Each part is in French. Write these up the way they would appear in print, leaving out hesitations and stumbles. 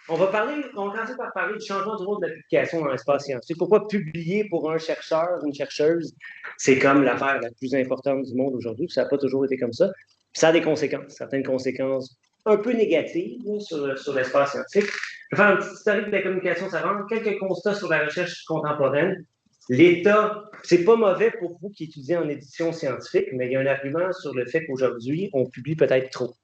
On va commencer par parler du changement du rôle de l'application dans l'espace scientifique. Pourquoi publier pour un chercheur, une chercheuse, c'est comme l'affaire la plus importante du monde aujourd'hui, ça n'a pas toujours été comme ça. Puis ça a des conséquences, certaines conséquences un peu négatives sur l'espace scientifique. Je vais faire un petit historique de la communication savante, quelques constats sur la recherche contemporaine. L'État, c'est pas mauvais pour vous qui étudiez en édition scientifique, mais il y a un argument sur le fait qu'aujourd'hui, on publie peut-être trop.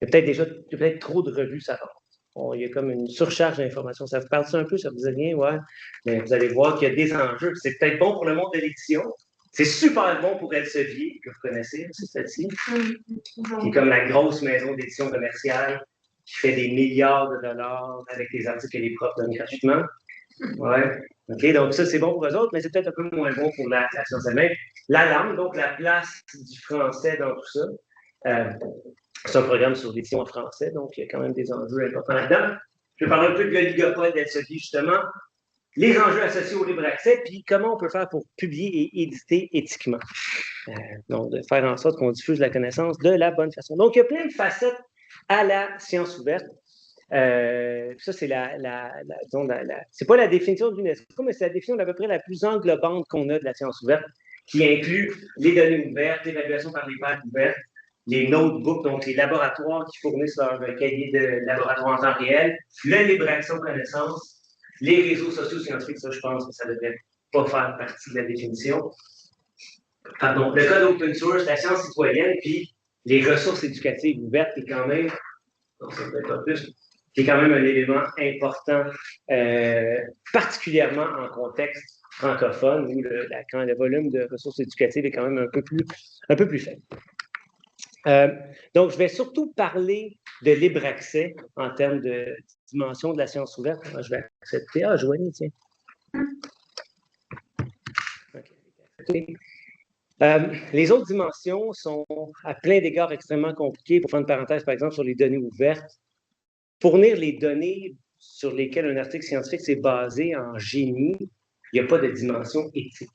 Il y a peut-être trop de revues savantes. Bon, il y a comme une surcharge d'informations. Ça vous parle ça un peu, ça vous dit rien, ouais. Mais vous allez voir qu'il y a des enjeux. C'est peut-être bon pour le monde de l'édition. C'est super bon pour Elsevier, que vous connaissez, c'est celle-ci, qui est comme la grosse maison d'édition commerciale qui fait des milliards de dollars avec des articles que les profs donnent gratuitement. Ouais. OK, donc ça, c'est bon pour eux autres, mais c'est peut-être un peu moins bon pour la science elle-même. La langue, donc la place du français dans tout ça. C'est un programme sur l'édition en français, donc il y a quand même des enjeux importants là-dedans. Je vais parler un peu de l'oligopole d'Elsevier, justement, les enjeux associés au libre accès, puis comment on peut faire pour publier et éditer éthiquement. Donc, de faire en sorte qu'on diffuse la connaissance de la bonne façon. Donc, il y a plein de facettes à la science ouverte. Ça, c'est c'est pas la définition de l'UNESCO, mais c'est la définition d'à peu près la plus englobante qu'on a de la science ouverte, qui inclut les données ouvertes, l'évaluation par les pairs ouvertes, les notebooks, donc les laboratoires qui fournissent leur cahier de laboratoire en temps réel, le libre accès aux connaissances, les réseaux sociaux scientifiques, ça, je pense que ça ne devrait pas faire partie de la définition. Pardon, le code open source, la science citoyenne, puis les ressources éducatives ouvertes, qui est quand même, non, ça peut être pas plus, qui est quand même un élément important, particulièrement en contexte francophone, où quand le volume de ressources éducatives est quand même un peu plus faible. Donc, je vais surtout parler de libre accès en termes de dimension de la science ouverte. Je vais accepter. Ah, Joanie, tiens. Okay. Les autres dimensions sont à plein d'égards extrêmement compliquées. Pour faire une parenthèse, par exemple, sur les données ouvertes, fournir les données sur lesquelles un article scientifique s'est basé en génie, il n'y a pas de dimension éthique.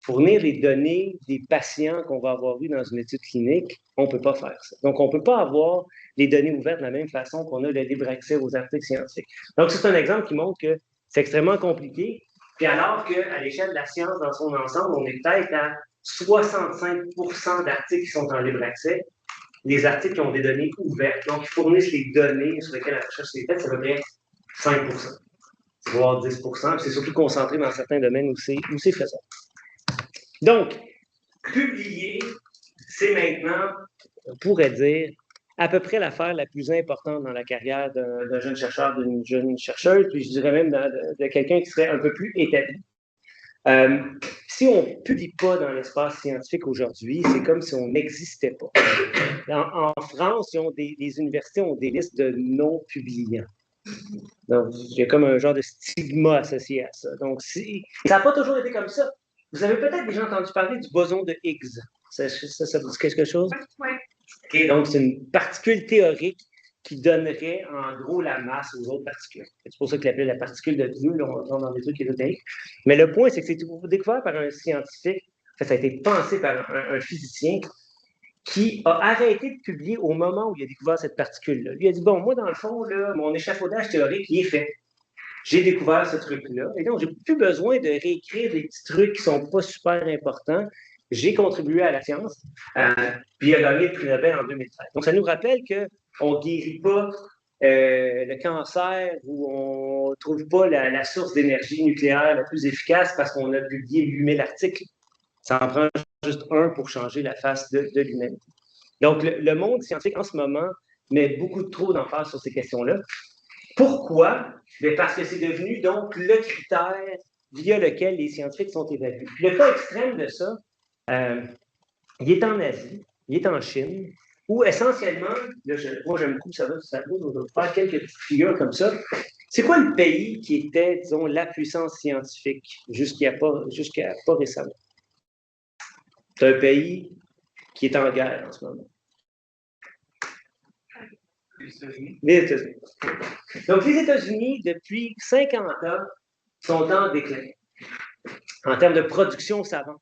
Fournir les données des patients qu'on va avoir vus dans une étude clinique, on ne peut pas faire ça. Donc, on ne peut pas avoir les données ouvertes de la même façon qu'on a le libre accès aux articles scientifiques. Donc, c'est un exemple qui montre que c'est extrêmement compliqué. Puis alors qu'à l'échelle de la science dans son ensemble, on est peut-être à 65 d'articles qui sont en libre accès, les articles qui ont des données ouvertes, donc qui fournissent les données sur lesquelles la recherche s'est faite, c'est à peu près 5 voire 10 c'est surtout concentré dans certains domaines où c'est faisable. Donc, publier, c'est maintenant, on pourrait dire, à peu près l'affaire la plus importante dans la carrière d'un jeune chercheur, d'une jeune chercheuse, puis je dirais même de quelqu'un qui serait un peu plus établi. Si on ne publie pas dans l'espace scientifique aujourd'hui, c'est comme si on n'existait pas. En France, les universités ont des listes de non-publiants. Donc, il y a comme un genre de stigma associé à ça. Donc, ça n'a pas toujours été comme ça. Vous avez peut-être déjà entendu parler du boson de Higgs. Ça vous dit quelque chose? Oui. Okay, donc, c'est une particule théorique qui donnerait en gros la masse aux autres particules. C'est pour ça qu'il l'appelait la particule de Dieu, là, on rentre dans des trucs ésotériques. Mais le point, c'est que c'est découvert par un scientifique, ça a été pensé par un physicien qui a arrêté de publier au moment où il a découvert cette particule-là. Lui a dit, bon, moi, dans le fond, là, mon échafaudage théorique, il est fait. J'ai découvert ce truc-là. Et donc, j'ai plus besoin de réécrire des petits trucs qui sont pas super importants. J'ai contribué à la science. Puis il a gagné le prix Nobel en 2013. Donc, ça nous rappelle qu'on ne guérit pas le cancer ou on ne trouve pas la source d'énergie nucléaire la plus efficace parce qu'on a publié 8000 articles. Ça en prend juste un pour changer la face de l'humanité. Donc, le monde scientifique, en ce moment, met beaucoup trop d'emphase sur ces questions-là. Pourquoi? Mais parce que c'est devenu, donc, le critère via lequel les scientifiques sont évalués. Puis le cas extrême de ça, il est en Asie, il est en Chine, où essentiellement, là, moi j'aime beaucoup ça, on va faire quelques petites figures comme ça. C'est quoi le pays qui était, disons, la puissance scientifique jusqu'à pas récemment? C'est un pays qui est en guerre en ce moment. Les États-Unis. Donc, les États-Unis, depuis 50 ans, sont en déclin en termes de production savante.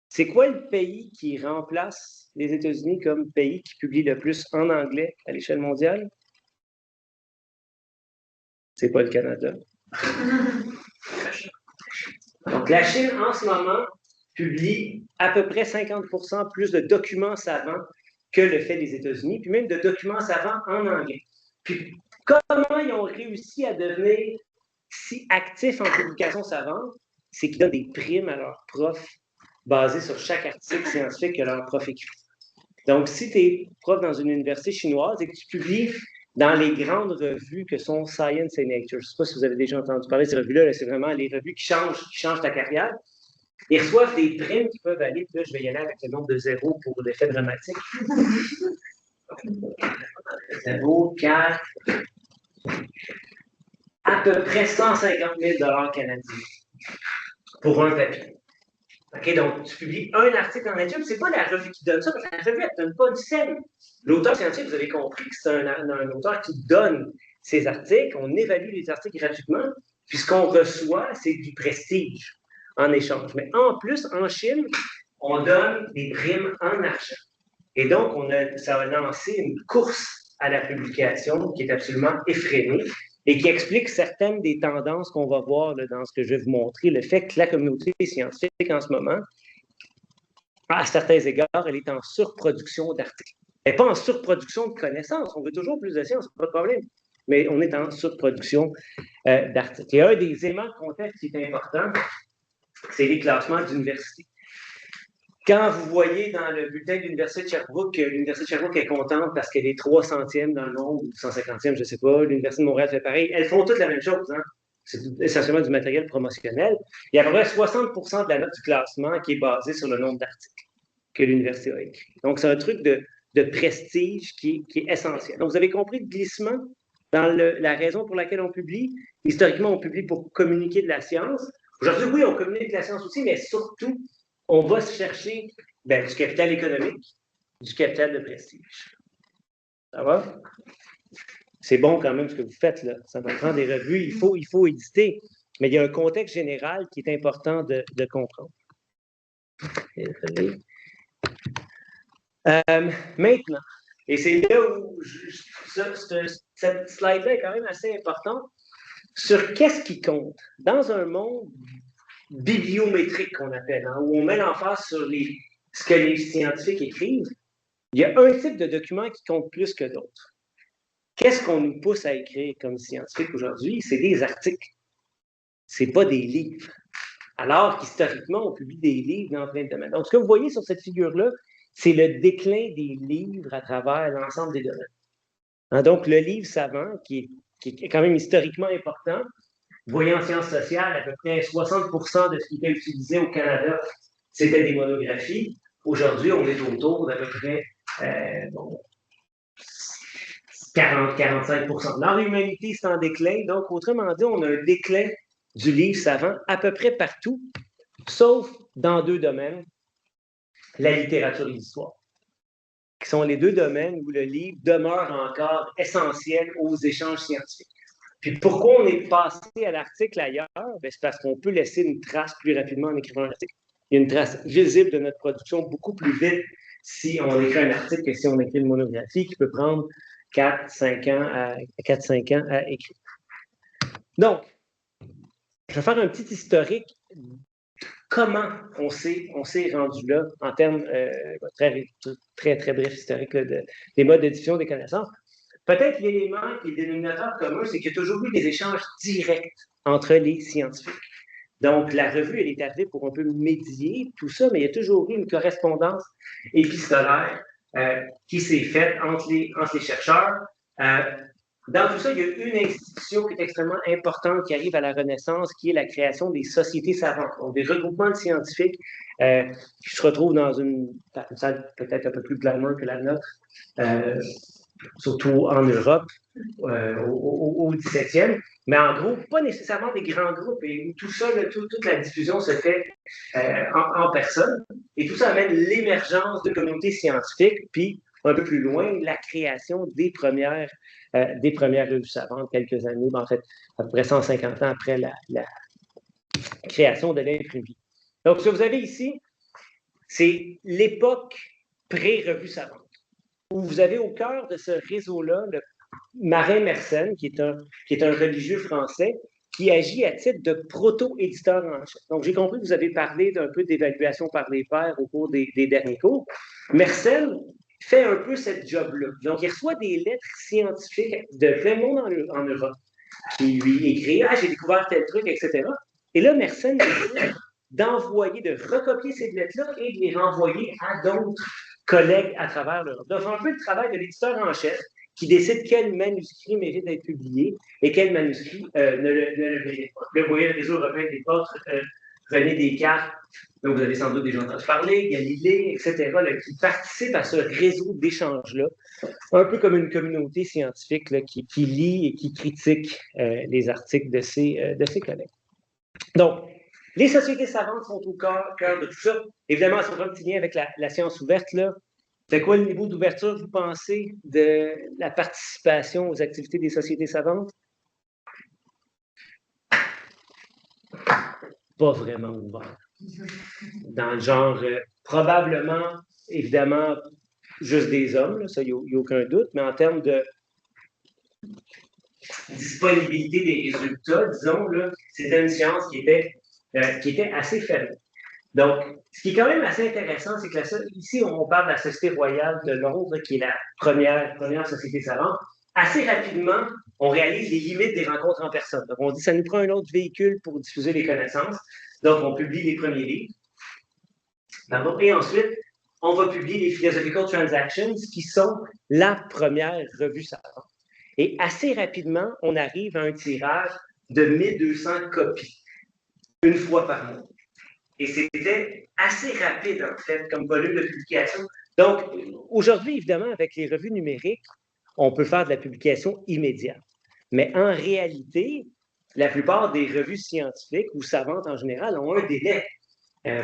C'est quoi le pays qui remplace les États-Unis comme pays qui publie le plus en anglais à l'échelle mondiale? C'est pas le Canada. Donc, la Chine, en ce moment, publie à peu près 50% plus de documents savants que le fait des États-Unis, puis même de documents savants en anglais. Puis, comment ils ont réussi à devenir si actifs en publication savante, c'est qu'ils donnent des primes à leurs profs basées sur chaque article scientifique que leur prof écrit. Donc, si tu es prof dans une université chinoise et que tu publies dans les grandes revues que sont Science et Nature, je ne sais pas si vous avez déjà entendu parler de ces revues-là, c'est vraiment les revues qui changent ta carrière. Ils reçoivent des primes qui peuvent aller, puis là, je vais y aller avec le nombre de zéros pour l'effet dramatique. 0, 4, à peu près 150 000 canadiens pour un papier. OK, donc, tu publies un article en nature, c'est pas la revue qui donne ça, parce que la revue, elle ne donne pas une scène. L'auteur scientifique, vous avez compris que c'est un auteur qui donne ses articles, on évalue les articles gratuitement, puis ce qu'on reçoit, c'est du prestige en échange. Mais en plus, en Chine, on donne des primes en argent. Et donc, ça a lancé une course à la publication qui est absolument effrénée et qui explique certaines des tendances qu'on va voir là, dans ce que je vais vous montrer. Le fait que la communauté scientifique, en ce moment, à certains égards, elle est en surproduction d'articles. Elle n'est pas en surproduction de connaissances. On veut toujours plus de sciences, pas de problème. Mais on est en surproduction d'articles. Et un des éléments de contexte qui est important, c'est les classements d'université. Quand vous voyez dans le bulletin de l'Université de Sherbrooke que l'Université de Sherbrooke est contente parce qu'elle est 300e dans le monde, ou 150e, je ne sais pas, l'Université de Montréal fait pareil, elles font toutes la même chose. Hein? C'est essentiellement du matériel promotionnel. Il y a à peu près 60% de la note du classement qui est basée sur le nombre d'articles que l'université a écrits. Donc, c'est un truc de prestige qui est essentiel. Donc, vous avez compris le glissement dans la raison pour laquelle on publie. Historiquement, on publie pour communiquer de la science. Aujourd'hui, oui, on communique de la science aussi, mais surtout, on va se chercher du capital économique, du capital de prestige. Ça va? C'est bon quand même ce que vous faites, là. Ça me prend des revues, il faut éditer. Mais il y a un contexte général qui est important de comprendre. Maintenant, et c'est là où cette slide-là est quand même assez importante, sur qu'est-ce qui compte. Dans un monde bibliométrique qu'on appelle, hein, où on met l'emphase sur ce que les scientifiques écrivent, il y a un type de document qui compte plus que d'autres. Qu'est-ce qu'on nous pousse à écrire comme scientifiques aujourd'hui? C'est des articles. Ce n'est pas des livres. Alors qu'historiquement, on publie des livres dans plein de domaines. Donc, ce que vous voyez sur cette figure-là, c'est le déclin des livres à travers l'ensemble des domaines. Hein, donc, le livre savant, qui est quand même historiquement important, vous voyez en sciences sociales, à peu près 60% de ce qui était utilisé au Canada, c'était des monographies. Aujourd'hui, on est autour d'à peu près 40-45%. Dans l'humanité, c'est en déclin. Donc, autrement dit, on a un déclin du livre savant à peu près partout, sauf dans deux domaines, la littérature et l'histoire, qui sont les deux domaines où le livre demeure encore essentiel aux échanges scientifiques. Puis pourquoi on est passé à l'article ailleurs? C'est parce qu'on peut laisser une trace plus rapidement en écrivant un article. Il y a une trace visible de notre production beaucoup plus vite si on écrit un article que si on écrit une monographie qui peut prendre 4-5 ans à écrire. Donc, je vais faire un petit historique. Comment on s'est rendu là en termes très bref historique des modes de diffusion des connaissances. Peut-être l'élément qui est dénominateur commun, c'est qu'il y a toujours eu des échanges directs entre les scientifiques. Donc, la revue, elle est arrivée pour un peu médier tout ça, mais il y a toujours eu une correspondance épistolaire qui s'est faite entre les chercheurs. Dans tout ça, il y a une institution qui est extrêmement importante qui arrive à la Renaissance, qui est la création des sociétés savantes, donc des regroupements de scientifiques qui se retrouvent dans une salle peut-être un peu plus glamour que la nôtre, surtout en Europe, au 17e. Mais en gros, pas nécessairement des grands groupes. Et tout ça, toute la diffusion se fait en personne. Et tout ça amène l'émergence de communautés scientifiques, puis un peu plus loin, la création des premières revues savantes, quelques années, en fait, à peu près 150 ans après la création de l'imprimerie. Donc, ce que vous avez ici, c'est l'époque pré-revue savante, où vous avez au cœur de ce réseau-là Marin-Mersenne, qui est un religieux français, qui agit à titre de proto-éditeur en chef. Donc, j'ai compris que vous avez parlé d'un peu d'évaluation par les pairs au cours des derniers cours. Mersenne fait un peu cette job-là. Donc, il reçoit des lettres scientifiques de plein monde en Europe qui lui écrit « Ah, j'ai découvert tel truc, etc. » Et là, Mersenne décide d'envoyer, de recopier ces lettres-là et de les renvoyer à d'autres collègues à travers l'Europe. Donc, un peu le travail de l'éditeur en chef qui décide quel manuscrit mérite d'être publié et quel manuscrit ne le mérite pas. Là, vous voyez le réseau européen des portes, René Descartes, donc vous avez sans doute déjà entendu parler, Galilée, etc., là, qui participent à ce réseau d'échanges-là, un peu comme une communauté scientifique là, qui lit et qui critique les articles de ses collègues. Donc, les sociétés savantes sont au cœur de tout ça. Évidemment, ça fera un petit lien avec la science ouverte, là. C'est quoi le niveau d'ouverture, vous pensez, de la participation aux activités des sociétés savantes? Pas vraiment ouvert. Dans le genre, probablement, évidemment, juste des hommes, là, ça, il n'y a aucun doute, mais en termes de disponibilité des résultats, disons, là, c'était une science qui était assez fermée. Donc, ce qui est quand même assez intéressant, c'est que ici, on parle de la Société royale de Londres, qui est la première société savante. Assez rapidement, on réalise les limites des rencontres en personne. Donc, on dit que ça nous prend un autre véhicule pour diffuser les connaissances. Donc, on publie les premiers livres. Et ensuite, on va publier les Philosophical Transactions, qui sont la première revue savante. Et assez rapidement, on arrive à un tirage de 1200 copies, une fois par mois. Et c'était assez rapide, en fait, comme volume de publication. Donc, aujourd'hui, évidemment, avec les revues numériques, on peut faire de la publication immédiate. Mais en réalité, la plupart des revues scientifiques ou savantes en général ont un délai.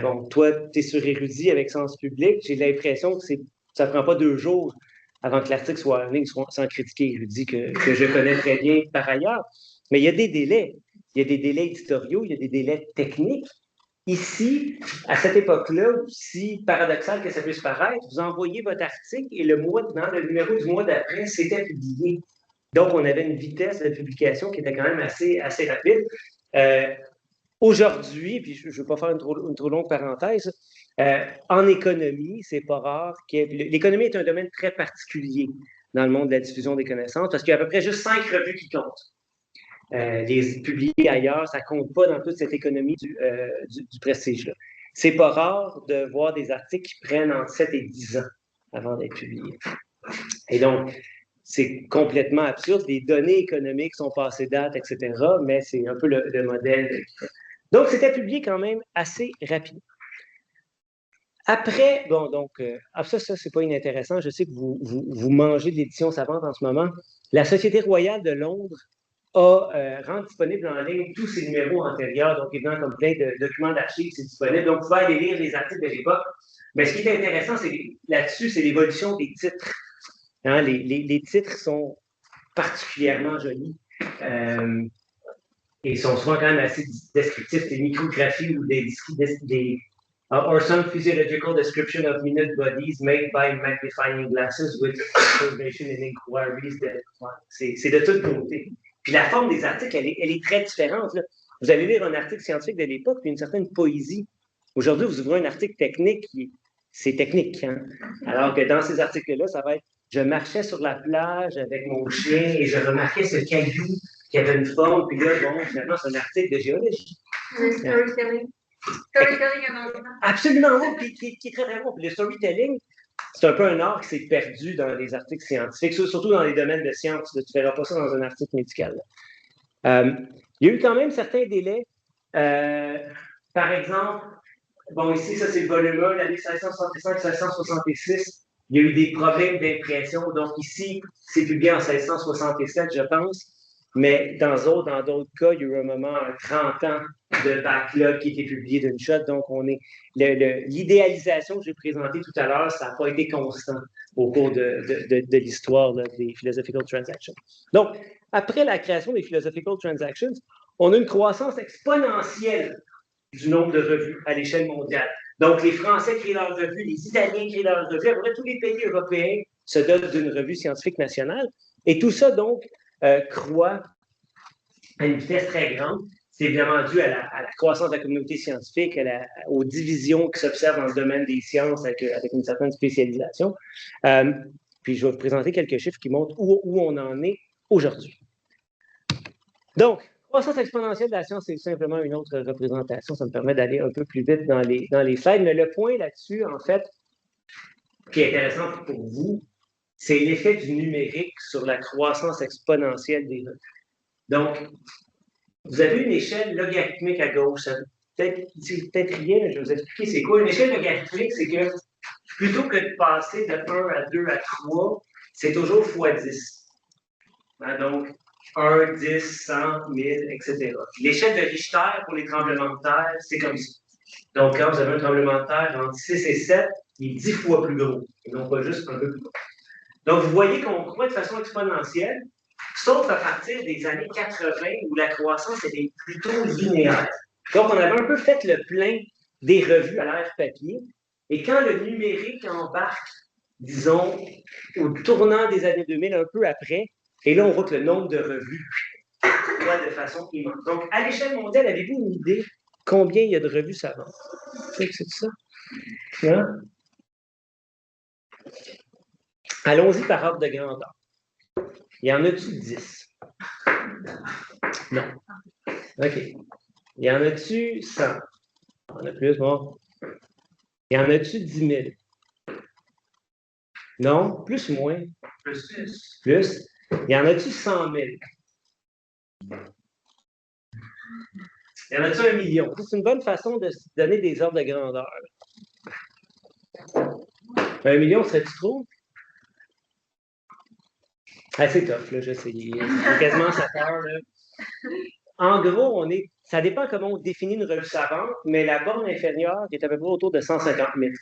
Bon, toi, tu es sur Érudit avec Sens Public. J'ai l'impression que ça ne prend pas 2 jours avant que l'article soit en ligne, sans critiquer Érudit, que je connais très bien par ailleurs. Mais il y a des délais. Il y a des délais éditoriaux, il y a des délais techniques. Ici, à cette époque-là, aussi paradoxal que ça puisse paraître, vous envoyez votre article et dans le numéro du mois d'après, c'était publié. Donc, on avait une vitesse de publication qui était quand même assez rapide. Aujourd'hui, puis je ne veux pas faire une trop longue parenthèse, en économie, c'est pas rare que l'économie est un domaine très particulier dans le monde de la diffusion des connaissances parce qu'il y a à peu près juste 5 revues qui comptent. Les publier ailleurs, ça ne compte pas dans toute cette économie du prestige-là. C'est pas rare de voir des articles qui prennent entre 7 et 10 ans avant d'être publiés. Et donc, c'est complètement absurde. Les données économiques sont passées date, etc., mais c'est un peu le modèle. Donc, c'était publié quand même assez rapidement. Après, bon, donc, ça, c'est pas inintéressant. Je sais que vous mangez de l'édition savante en ce moment. La Société royale de Londres rend disponible en ligne tous ces numéros antérieurs, donc évidemment comme plein de documents d'archives, c'est disponible. Donc, vous pouvez aller lire les articles de l'époque. Mais ce qui est intéressant là-dessus, c'est l'évolution des titres. Hein, les titres sont particulièrement jolis et sont souvent quand même assez descriptifs, des micrographies ou des or some physiological description of minute bodies made by magnifying glasses with observation and inquiries. C'est de toute beauté. Puis la forme des articles, elle est très différente. Là. Vous allez lire un article scientifique de l'époque, puis une certaine poésie. Aujourd'hui, vous ouvrez un article technique, c'est technique. Hein? Alors que dans ces articles-là, ça va être « Je marchais sur la plage avec mon chien et je remarquais ce caillou qui avait une forme. » Puis là, bon, finalement, c'est un article de géologie. Storytelling. Absolument, oui, qui est très, très bon. Puis le storytelling, c'est un peu un art qui s'est perdu dans les articles scientifiques, surtout dans les domaines de sciences. Tu ne verras pas ça dans un article médical. Il y a eu quand même certains délais. Par exemple, bon, ici, ça c'est le volume 1, l'année 1665-1666. Il y a eu des problèmes d'impression. Donc ici, c'est publié en 1667, je pense. Mais dans d'autres cas, il y a eu un moment, 30 ans de backlog qui était publié d'une shot. Donc, l'idéalisation que j'ai présentée tout à l'heure, ça n'a pas été constant au cours de l'histoire des Philosophical Transactions. Donc, après la création des Philosophical Transactions, on a une croissance exponentielle du nombre de revues à l'échelle mondiale. Donc, les Français créent leurs revues, les Italiens créent leurs revues. Après, tous les pays européens se dotent d'une revue scientifique nationale. Et tout ça, donc, croît à une vitesse très grande. C'est évidemment dû à la croissance de la communauté scientifique, aux divisions qui s'observent dans le domaine des sciences avec une certaine spécialisation. Puis je vais vous présenter quelques chiffres qui montrent où on en est aujourd'hui. Donc, croissance exponentielle de la science, c'est simplement une autre représentation. Ça me permet d'aller un peu plus vite dans les slides. Mais le point là-dessus, en fait, qui est intéressant pour vous, c'est l'effet du numérique sur la croissance exponentielle des revenus. Donc, vous avez une échelle logarithmique à gauche. Peut-être rien, mais je vais vous expliquer c'est quoi. Une échelle logarithmique, c'est que plutôt que de passer de 1 à 2 à 3, c'est toujours x 10. Donc, 1, 10, 100, 1000, etc. L'échelle de Richter pour les tremblements de terre, c'est comme ça. Donc, quand vous avez un tremblement de terre entre 6 et 7, il est 10 fois plus gros, et non pas juste un peu plus gros. Donc, vous voyez qu'on croît de façon exponentielle, sauf à partir des années 80 où la croissance était plutôt linéaire. Donc, on avait un peu fait le plein des revues à l'ère papier, et quand le numérique embarque, disons, au tournant des années 2000, un peu après, et là, on voit que le nombre de revues croît de façon immense. Donc, à l'échelle mondiale, avez-vous une idée combien il y a de revues savantes? C'est ça? Hein? Allons-y par ordre de grandeur. Il y en a-tu 10? Non. OK. Il y en a-tu 100? Il y en a plus, bon. Il y en a-tu 10 000? Non? Plus ou moins? Plus. Plus. Il y en a-tu 100 000? Il y en a-tu 1 million? C'est une bonne façon de se donner des ordres de grandeur. 1 million, serait-tu trop? C'est tough, là, je sais. C'est quasiment 7 heures, là. En gros, ça dépend comment on définit une revue savante, mais la borne inférieure est à peu près autour de 150 000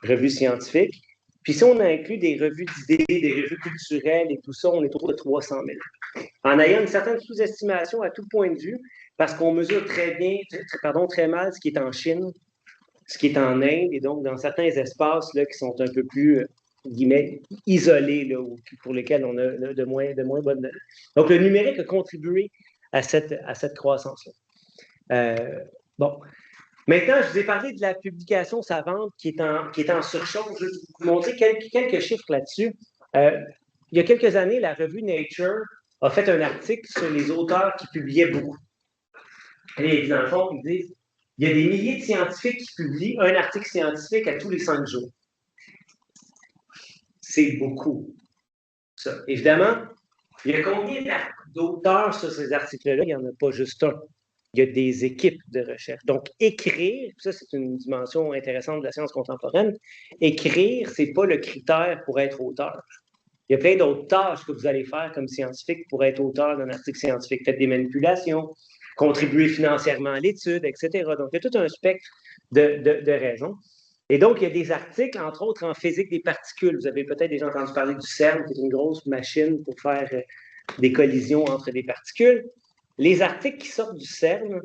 revues scientifiques. Puis si on inclut des revues d'idées, des revues culturelles et tout ça, on est autour de 300 000. En ayant une certaine sous-estimation à tout point de vue, parce qu'on mesure très mal ce qui est en Chine, ce qui est en Inde, et donc dans certains espaces là, qui sont un peu plus, guillemets, isolés, là, ou pour lesquels on a de moins bonnes données. Donc, le numérique a contribué à cette croissance-là. Bon. Maintenant, je vous ai parlé de la publication savante qui est en surchauffe. Je vais vous montrer quelques chiffres là-dessus. Il y a quelques années, la revue Nature a fait un article sur les auteurs qui publiaient beaucoup. Et dans le fond, ils disent il y a des milliers de scientifiques qui publient un article scientifique à tous les 5 jours. C'est beaucoup. Ça. Évidemment, il y a combien d'auteurs sur ces articles-là? Il n'y en a pas juste un. Il y a des équipes de recherche. Donc, écrire, ça, c'est une dimension intéressante de la science contemporaine. Écrire, ce n'est pas le critère pour être auteur. Il y a plein d'autres tâches que vous allez faire comme scientifique pour être auteur d'un article scientifique. Faites des manipulations, contribuer financièrement à l'étude, etc. Donc, il y a tout un spectre de raisons. Et donc, il y a des articles, entre autres, en physique des particules. Vous avez peut-être déjà entendu parler du CERN, qui est une grosse machine pour faire des collisions entre des particules. Les articles qui sortent du CERN,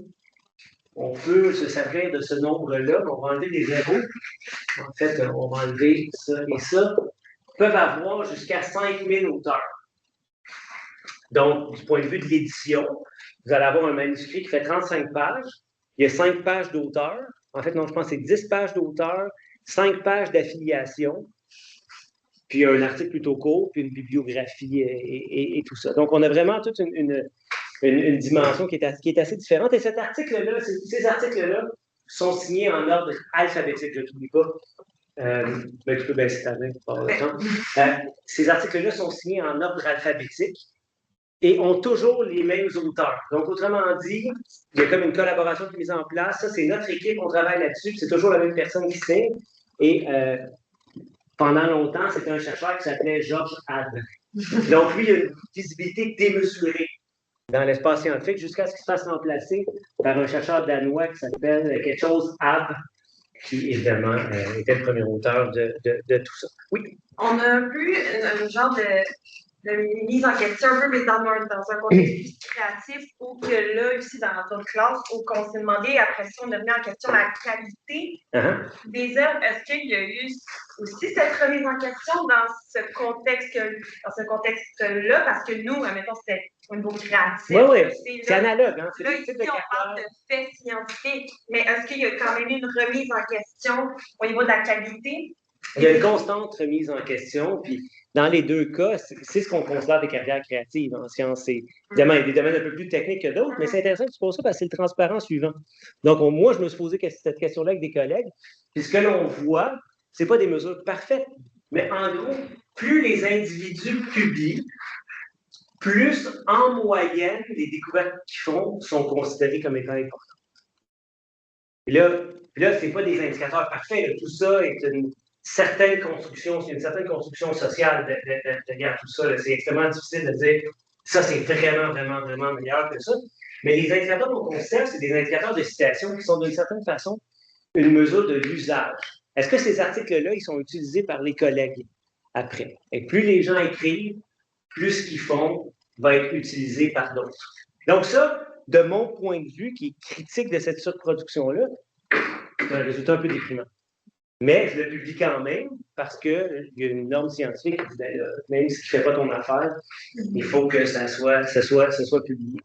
on peut se servir de ce nombre-là. On va enlever les zéros. En fait, on va enlever ça et ça. Peuvent avoir jusqu'à 5000 auteurs. Donc, du point de vue de l'édition, vous allez avoir un manuscrit qui fait 35 pages. Il y a 5 pages d'auteur. En fait, non, je pense que c'est 10 pages d'auteur, 5 pages d'affiliation, puis un article plutôt court, puis une bibliographie et tout ça. Donc, on a vraiment toute une dimension qui est assez différente. Et cet article-là, ces articles-là sont signés en ordre alphabétique, je ne t'oublie pas. Mais tu peux baisser ta main pour parler de temps. Ces articles-là sont signés en ordre alphabétique et ont toujours les mêmes auteurs. Donc, autrement dit, il y a comme une collaboration qui est mise en place. Ça, c'est notre équipe, on travaille là-dessus, c'est toujours la même personne qui signe. Et pendant longtemps, c'était un chercheur qui s'appelait Georges Abbe. Donc, lui, il a une visibilité démesurée dans l'espace scientifique jusqu'à ce qu'il se fasse remplacer par un chercheur danois qui s'appelle quelque chose Abbe, qui, évidemment, était le premier auteur de tout ça. Oui? On a un peu un genre de mise en question un peu, mais dans un contexte plus créatif, ou que là, ici, dans notre classe, où on s'est demandé, après ça, on a remis en question la qualité des œuvres. Est-ce qu'il y a eu aussi cette remise en question dans ce contexte-là? Parce que nous, admettons, c'était au niveau créatif. Oui, c'est analogue. Hein? Là, ici, on parle de faits scientifiques, mais est-ce qu'il y a quand même une remise en question au niveau de la qualité? Il y a une constante remise en question, puis dans les deux cas, c'est ce qu'on considère des carrières créatives en sciences. Évidemment, il y a des domaines un peu plus techniques que d'autres, mais c'est intéressant que tu poses ça parce que c'est le transparent suivant. Donc, moi, je me suis posé cette question-là avec des collègues, puis ce que l'on voit, c'est pas des mesures parfaites, mais en gros, plus les individus publient, plus en moyenne, les découvertes qu'ils font sont considérées comme étant importantes. Puis là c'est pas des indicateurs parfaits, là. Tout ça est une certaine construction, c'est une certaine construction sociale de tout ça. C'est extrêmement difficile de dire ça, c'est vraiment, vraiment, vraiment meilleur que ça. Mais les indicateurs qu'on considère, c'est des indicateurs de citation qui sont d'une certaine façon une mesure de l'usage. Est-ce que ces articles-là, ils sont utilisés par les collègues après? Et plus les gens écrivent, plus ce qu'ils font va être utilisé par d'autres. Donc ça, de mon point de vue, qui est critique de cette surproduction-là, c'est un résultat un peu déprimant. Mais je le publie quand même parce qu'il y a une norme scientifique qui dit même si tu ne fais pas ton affaire, il faut que ça soit publié.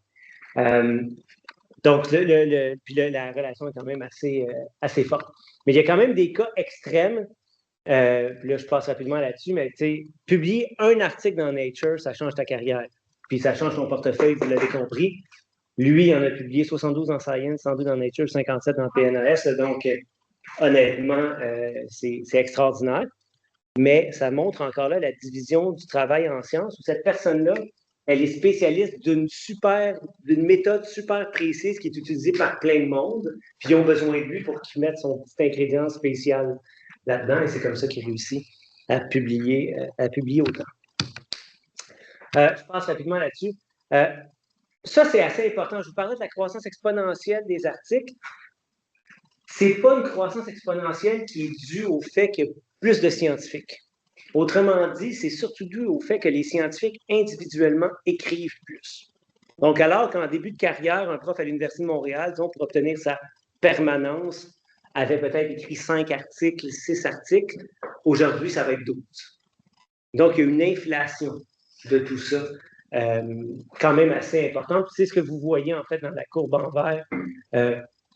Donc, puis la relation est quand même assez forte. Mais il y a quand même des cas extrêmes. Puis là, je passe rapidement là-dessus, mais tu sais, publier un article dans Nature, ça change ta carrière. Puis ça change ton portefeuille, vous l'avez compris. Lui, il en a publié 72 en Science, 102 dans Nature, 57 dans PNAS. Donc, honnêtement, c'est extraordinaire. Mais ça montre encore là la division du travail en sciences où cette personne-là, elle est spécialiste d'une méthode super précise qui est utilisée par plein de monde, puis ils ont besoin de lui pour qu'il mette son petit ingrédient spécial là-dedans, et c'est comme ça qu'il réussit à publier autant. Je passe rapidement là-dessus. Ça, c'est assez important. Je vous parlais de la croissance exponentielle des articles. C'est pas une croissance exponentielle qui est due au fait qu'il y a plus de scientifiques. Autrement dit, c'est surtout dû au fait que les scientifiques individuellement écrivent plus. Donc, alors qu'en début de carrière, un prof à l'Université de Montréal, disons, pour obtenir sa permanence, avait peut-être écrit 5 articles, 6 articles, aujourd'hui, ça va être 12. Donc, il y a une inflation de tout ça, quand même assez importante. C'est ce que vous voyez, en fait, dans la courbe en vert,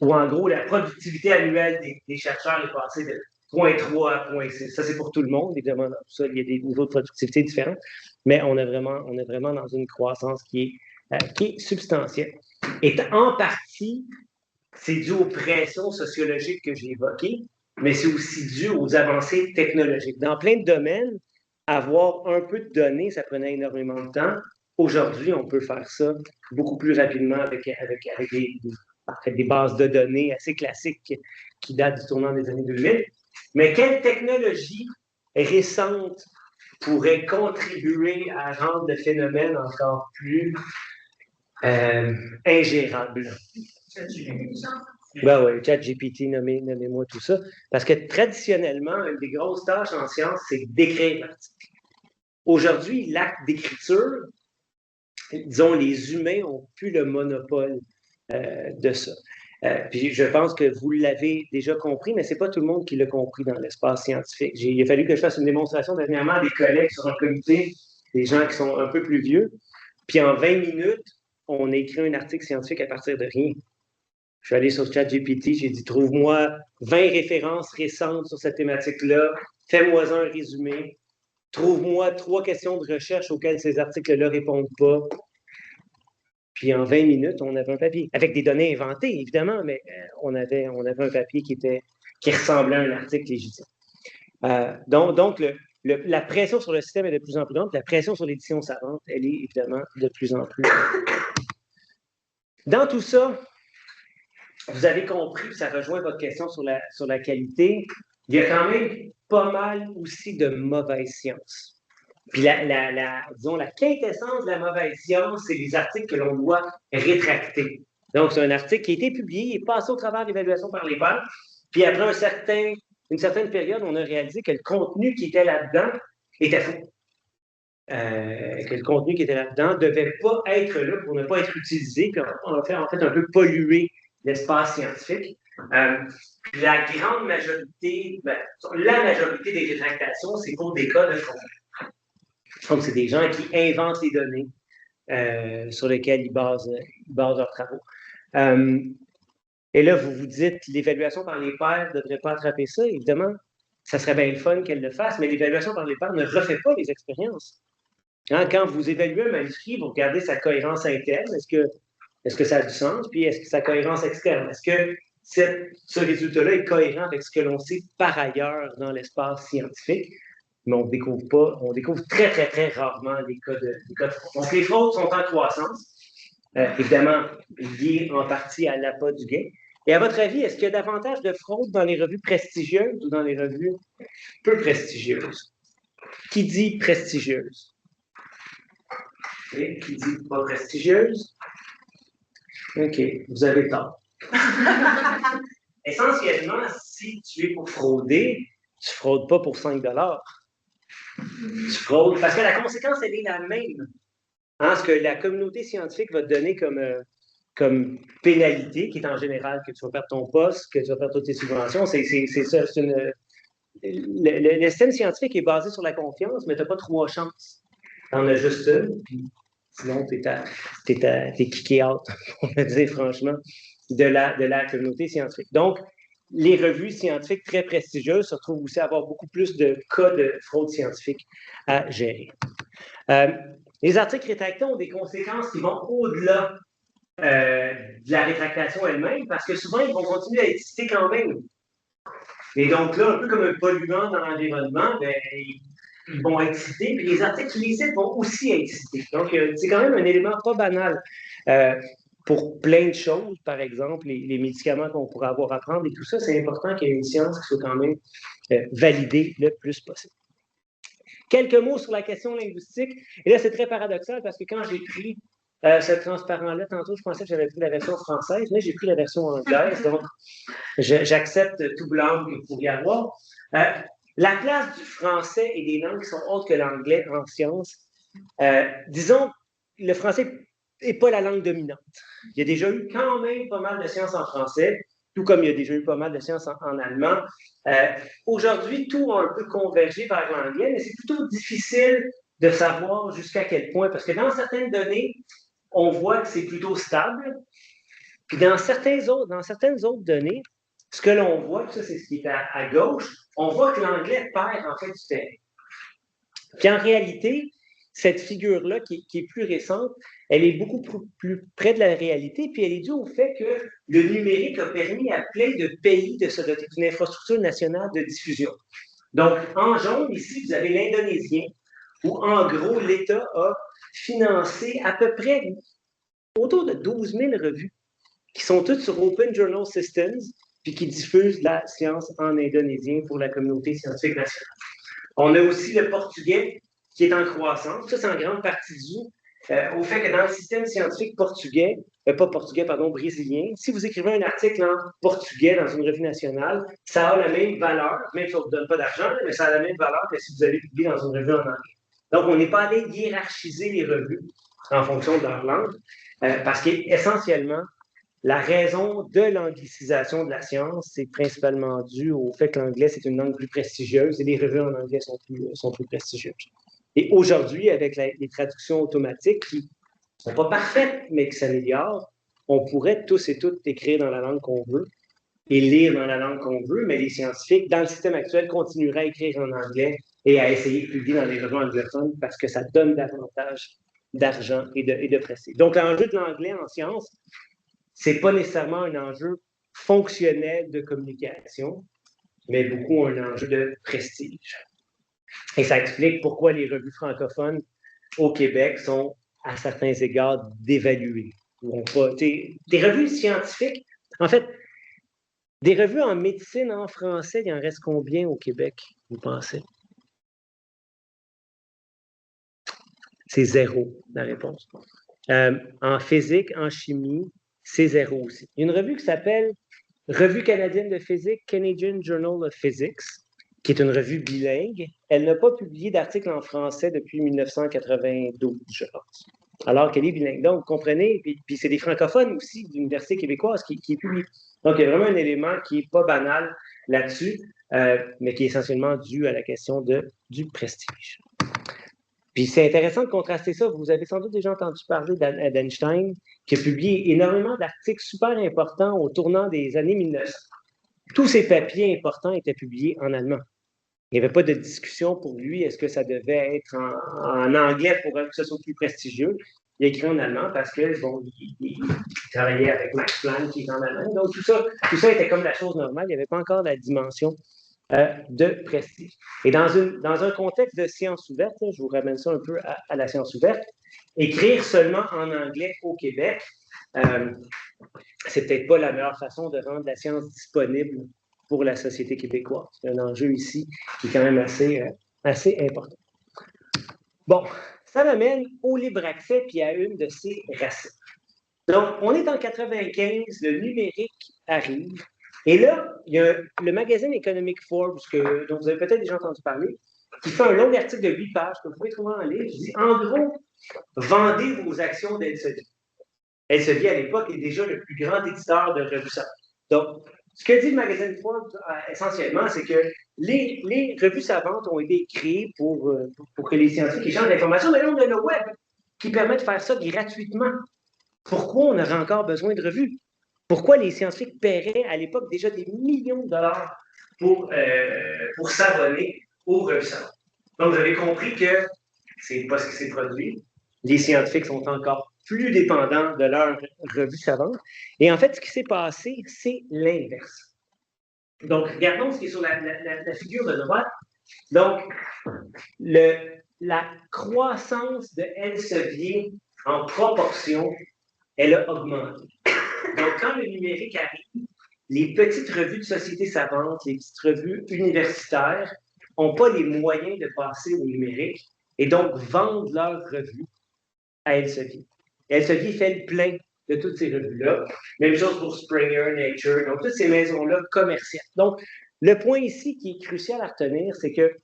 où, en gros, la productivité annuelle des chercheurs est passée de 0,3 à 0,6. Ça, c'est pour tout le monde. Évidemment, dans tout ça, il y a des niveaux de productivité différents, mais on est vraiment dans une croissance qui est substantielle. Et en partie, c'est dû aux pressions sociologiques que j'ai évoquées, mais c'est aussi dû aux avancées technologiques. Dans plein de domaines, avoir un peu de données, ça prenait énormément de temps. Aujourd'hui, on peut faire ça beaucoup plus rapidement avec des bases de données assez classiques qui datent du tournant des années 2000. Mais quelle technologie récente pourrait contribuer à rendre le phénomène encore plus ingérable? Ben oui, ChatGPT, nommez-moi tout ça. Parce que traditionnellement, une des grosses tâches en sciences, c'est d'écrire l'article. Aujourd'hui, l'acte d'écriture, disons, les humains n'ont plus le monopole de ça. Puis je pense que vous l'avez déjà compris, mais ce n'est pas tout le monde qui l'a compris dans l'espace scientifique. Il a fallu que je fasse une démonstration dernièrement à des collègues sur un comité, des gens qui sont un peu plus vieux. Puis en 20 minutes, on a écrit un article scientifique à partir de rien. Je suis allé sur ChatGPT, j'ai dit trouve-moi 20 références récentes sur cette thématique-là, fais-moi un résumé, trouve-moi 3 questions de recherche auxquelles ces articles-là ne répondent pas. Puis en 20 minutes, on avait un papier, avec des données inventées, évidemment, mais on avait un papier qui ressemblait à un article légitime. Donc la pression sur le système est de plus en plus grande, la pression sur l'édition savante, elle est évidemment de plus en plus. Dans tout ça, vous avez compris, ça rejoint votre question sur la qualité, il y a quand même pas mal aussi de mauvaise science. Puis disons, la quintessence de la mauvaise science, c'est les articles que l'on doit rétracter. Donc, c'est un article qui a été publié, il est passé au travers d'évaluation par les pairs, puis après une certaine période, on a réalisé que le contenu qui était là-dedans était faux. que le contenu qui était là-dedans ne devait pas être là pour ne pas être utilisé, puis on a fait en fait un peu polluer l'espace scientifique. La grande majorité, la majorité des rétractations, c'est pour des cas de fraude. Donc, c'est des gens qui inventent les données sur lesquelles ils basent leurs travaux. Et là, vous vous dites, l'évaluation par les pairs ne devrait pas attraper ça. Évidemment, ça serait bien le fun qu'elle le fasse, mais l'évaluation par les pairs ne refait pas les expériences. Hein, quand vous évaluez un manuscrit, vous regardez sa cohérence interne. Est-ce que ça a du sens? Puis est-ce que sa cohérence externe? Est-ce que ce résultat-là est cohérent avec ce que l'on sait par ailleurs dans l'espace scientifique? Mais on découvre très, très, très rarement des cas de fraude. Donc, les fraudes sont en croissance, évidemment liées en partie à l'appât du gain. Et à votre avis, est-ce qu'il y a davantage de fraude dans les revues prestigieuses ou dans les revues peu prestigieuses? Qui dit prestigieuse? Et qui dit pas prestigieuse? OK, vous avez tort. Essentiellement, si tu es pour frauder, tu ne fraudes pas pour 5 $. Tu fraudes parce que la conséquence, elle est la même. Hein, ce que la communauté scientifique va te donner comme pénalité, qui est en général que tu vas perdre ton poste, que tu vas perdre toutes tes subventions, c'est ça. Le système scientifique est basé sur la confiance, mais tu n'as pas 3 chances. Tu en as juste une, puis sinon, tu es kické out, on va dire franchement, de la communauté scientifique. Donc, les revues scientifiques très prestigieuses se retrouvent aussi à avoir beaucoup plus de cas de fraude scientifique à gérer. Les articles rétractés ont des conséquences qui vont au-delà de la rétractation elle-même, parce que souvent, ils vont continuer à être cités quand même. Et donc là, un peu comme un polluant dans l'environnement, ben, ils vont être cités, puis les articles sur les sites vont aussi être cités. Donc, c'est quand même un élément pas banal pour plein de choses, par exemple, les médicaments qu'on pourrait avoir à prendre et tout ça, c'est important qu'il y ait une science qui soit quand même validée le plus possible. Quelques mots sur la question linguistique. Et là, c'est très paradoxal parce que quand j'ai pris ce transparent-là, tantôt, je pensais que j'avais pris la version française, mais j'ai pris la version anglaise, donc j'accepte tout blanc que vous pourriez avoir. La place du français et des langues qui sont autres que l'anglais en sciences, disons, le français n'est pas la langue dominante. Il y a déjà eu quand même pas mal de sciences en français, tout comme il y a déjà eu pas mal de sciences en allemand. Aujourd'hui, tout a un peu convergé vers l'anglais, mais c'est plutôt difficile de savoir jusqu'à quel point, parce que dans certaines données, on voit que c'est plutôt stable, puis dans certaines autres données, ce que l'on voit, ça c'est ce qui est à gauche, on voit que l'anglais perd en fait du terrain. Puis en réalité, cette figure-là, qui est plus récente, elle est beaucoup plus près de la réalité, puis elle est due au fait que le numérique a permis à plein de pays de se doter d'une infrastructure nationale de diffusion. Donc, en jaune, ici, vous avez l'indonésien, où en gros, l'État a financé à peu près autour de 12 000 revues qui sont toutes sur Open Journal Systems, puis qui diffusent la science en indonésien pour la communauté scientifique nationale. On a aussi le portugais qui est en croissance. Ça, c'est en grande partie dû au fait que dans le système scientifique portugais, brésilien, si vous écrivez un article en portugais dans une revue nationale, ça a la même valeur, même si on ne vous donne pas d'argent, mais ça a la même valeur que si vous avez publié dans une revue en anglais. Donc, on n'est pas allé hiérarchiser les revues en fonction de leur langue, parce qu'essentiellement, la raison de l'anglicisation de la science, c'est principalement dû au fait que l'anglais, c'est une langue plus prestigieuse et les revues en anglais sont plus prestigieuses. Et aujourd'hui, avec les traductions automatiques qui ne sont pas parfaites, mais qui s'améliorent, on pourrait tous et toutes écrire dans la langue qu'on veut et lire dans la langue qu'on veut, mais les scientifiques, dans le système actuel, continueraient à écrire en anglais et à essayer de publier dans les revues anglophones parce que ça donne davantage d'argent et de prestige. Donc, l'enjeu de l'anglais en sciences, c'est pas nécessairement un enjeu fonctionnel de communication, mais beaucoup un enjeu de prestige. Et ça explique pourquoi les revues francophones au Québec sont, à certains égards, dévaluées. Des revues scientifiques, en fait, des revues en médecine en français, il en reste combien au Québec, vous pensez? C'est 0, la réponse. En physique, en chimie, c'est 0 aussi. Il y a une revue qui s'appelle Revue canadienne de physique, Canadian Journal of Physics, qui est une revue bilingue. Elle n'a pas publié d'article en français depuis 1992, je pense, alors qu'elle est bilingue. Donc, vous comprenez, puis c'est des francophones aussi de l'Université québécoise qui publient. Donc, il y a vraiment un élément qui n'est pas banal là-dessus, mais qui est essentiellement dû à la question du prestige. Puis c'est intéressant de contraster ça. Vous avez sans doute déjà entendu parler d'Einstein, qui a publié énormément d'articles super importants au tournant des années 1900. Tous ces papiers importants étaient publiés en allemand. Il n'y avait pas de discussion pour lui, est-ce que ça devait être en anglais pour que ce soit plus prestigieux. Il a écrit en allemand parce que, bon, il travaillait avec Max Planck qui est en Allemagne. Donc, tout ça était comme la chose normale. Il n'y avait pas encore la dimension de prestige. Et dans un contexte de science ouverte, je vous ramène ça un peu à la science ouverte, écrire seulement en anglais au Québec, c'est peut-être pas la meilleure façon de rendre la science disponible pour la société québécoise. C'est un enjeu ici qui est quand même assez important. Bon, ça m'amène au libre accès puis à une de ses racines. Donc, on est en 95, le numérique arrive. Et là, il y a le magazine Economic Forbes, dont vous avez peut-être déjà entendu parler, qui fait un long article de 8 pages que vous pouvez trouver en ligne. Je dis, en gros, vendez vos actions d'Elsevier. Elsevier, à l'époque, est déjà le plus grand éditeur de revues savantes. Donc, ce que dit le magazine Forbes, essentiellement, c'est que les revues savantes ont été créées pour que les scientifiques échangent l'information, mais là, on a le web qui permet de faire ça gratuitement. Pourquoi on aurait encore besoin de revues? Pourquoi les scientifiques paieraient à l'époque déjà des millions de dollars pour s'abonner aux revues savantes? Donc, vous avez compris que c'est pas ce qui s'est produit. Les scientifiques sont encore plus dépendants de leurs revues savantes. Et en fait, ce qui s'est passé, c'est l'inverse. Donc, regardons ce qui est sur la figure de droite. Donc, la croissance de Elsevier en proportion, elle a augmenté. Donc, quand le numérique arrive, les petites revues de sociétés savantes, les petites revues universitaires n'ont pas les moyens de passer au numérique et donc vendent leurs revues à Elsevier. Elsevier fait le plein de toutes ces revues-là. Même chose pour Springer, Nature, donc toutes ces maisons-là commerciales. Donc, le point ici qui est crucial à retenir, c'est que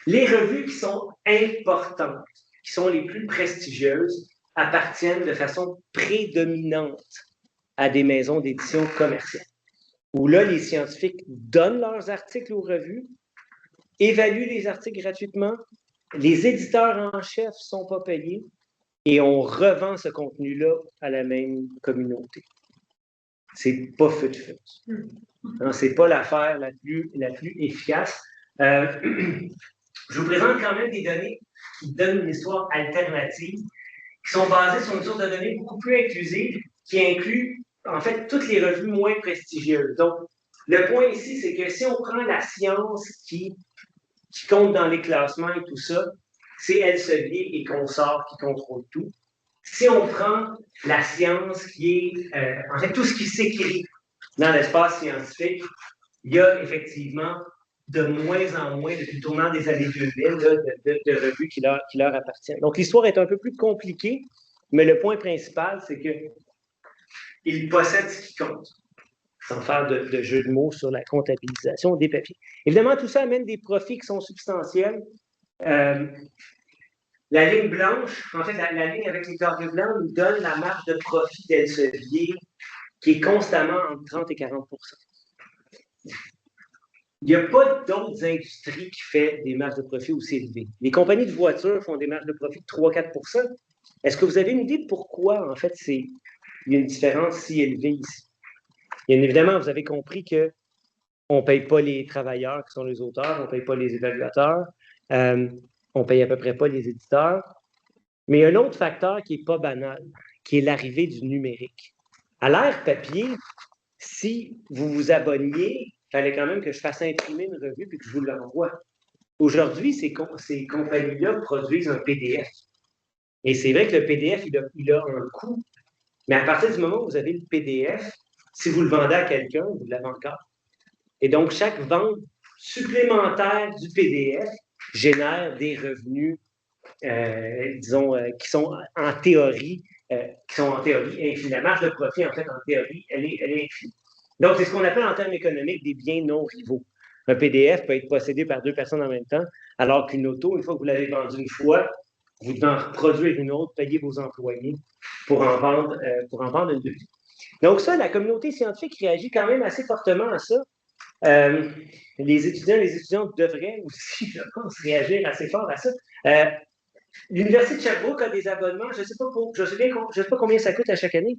les revues qui sont importantes, qui sont les plus prestigieuses, appartiennent de façon prédominante à des maisons d'édition commerciales, où là, les scientifiques donnent leurs articles aux revues, évaluent les articles gratuitement, les éditeurs en chef ne sont pas payés, et on revend ce contenu-là à la même communauté. C'est pas feu de feu. C'est pas l'affaire la plus efficace. Je vous présente quand même des données qui donnent une histoire alternative, qui sont basées sur une source de données beaucoup plus inclusive, qui inclut en fait toutes les revues moins prestigieuses. Donc, le point ici, c'est que si on prend la science qui compte dans les classements et tout ça, c'est Elsevier et Consort qui contrôlent tout. Si on prend la science qui est, en fait, tout ce qui s'écrit dans l'espace scientifique, il y a effectivement de moins en moins, depuis le tournant des années 2000, de revues qui leur appartiennent. Donc, l'histoire est un peu plus compliquée, mais le point principal, c'est qu'ils possèdent ce qui compte, sans faire de jeu de mots sur la comptabilisation des papiers. Évidemment, tout ça amène des profits qui sont substantiels. La ligne blanche, en fait, la ligne avec les carrés blancs nous donne la marge de profit d'Elsevier qui est constamment entre 30 et 40 %. Il n'y a pas d'autres industries qui font des marges de profit aussi élevées. Les compagnies de voitures font des marges de profit de 3-4 %. Est-ce que vous avez une idée de pourquoi, en fait, il y a une différence si élevée ici? Bien évidemment, vous avez compris qu'on ne paye pas les travailleurs qui sont les auteurs, on ne paye pas les évaluateurs, on ne paye à peu près pas les éditeurs. Mais il y a un autre facteur qui n'est pas banal, qui est l'arrivée du numérique. À l'ère papier, si vous vous abonniez, il fallait quand même que je fasse imprimer une revue et que je vous l'envoie. Aujourd'hui, ces compagnies-là produisent un PDF. Et c'est vrai que le PDF, il a un coût. Mais à partir du moment où vous avez le PDF, si vous le vendez à quelqu'un, vous l'avez encore. Et donc, chaque vente supplémentaire du PDF génère des revenus, qui sont en théorie infinis. La marge de profit, en fait, en théorie, elle est infinie. Donc, c'est ce qu'on appelle en termes économiques des biens non rivaux. Un PDF peut être possédé par 2 personnes en même temps, alors qu'une auto, une fois que vous l'avez vendue une fois, vous devez en reproduire une autre, payer vos employés pour en vendre une deuxième. Donc ça, la communauté scientifique réagit quand même assez fortement à ça. Les étudiantes devraient aussi, je pense, réagir assez fort à ça. L'Université de Sherbrooke a des abonnements, je ne sais pas combien ça coûte à chaque année,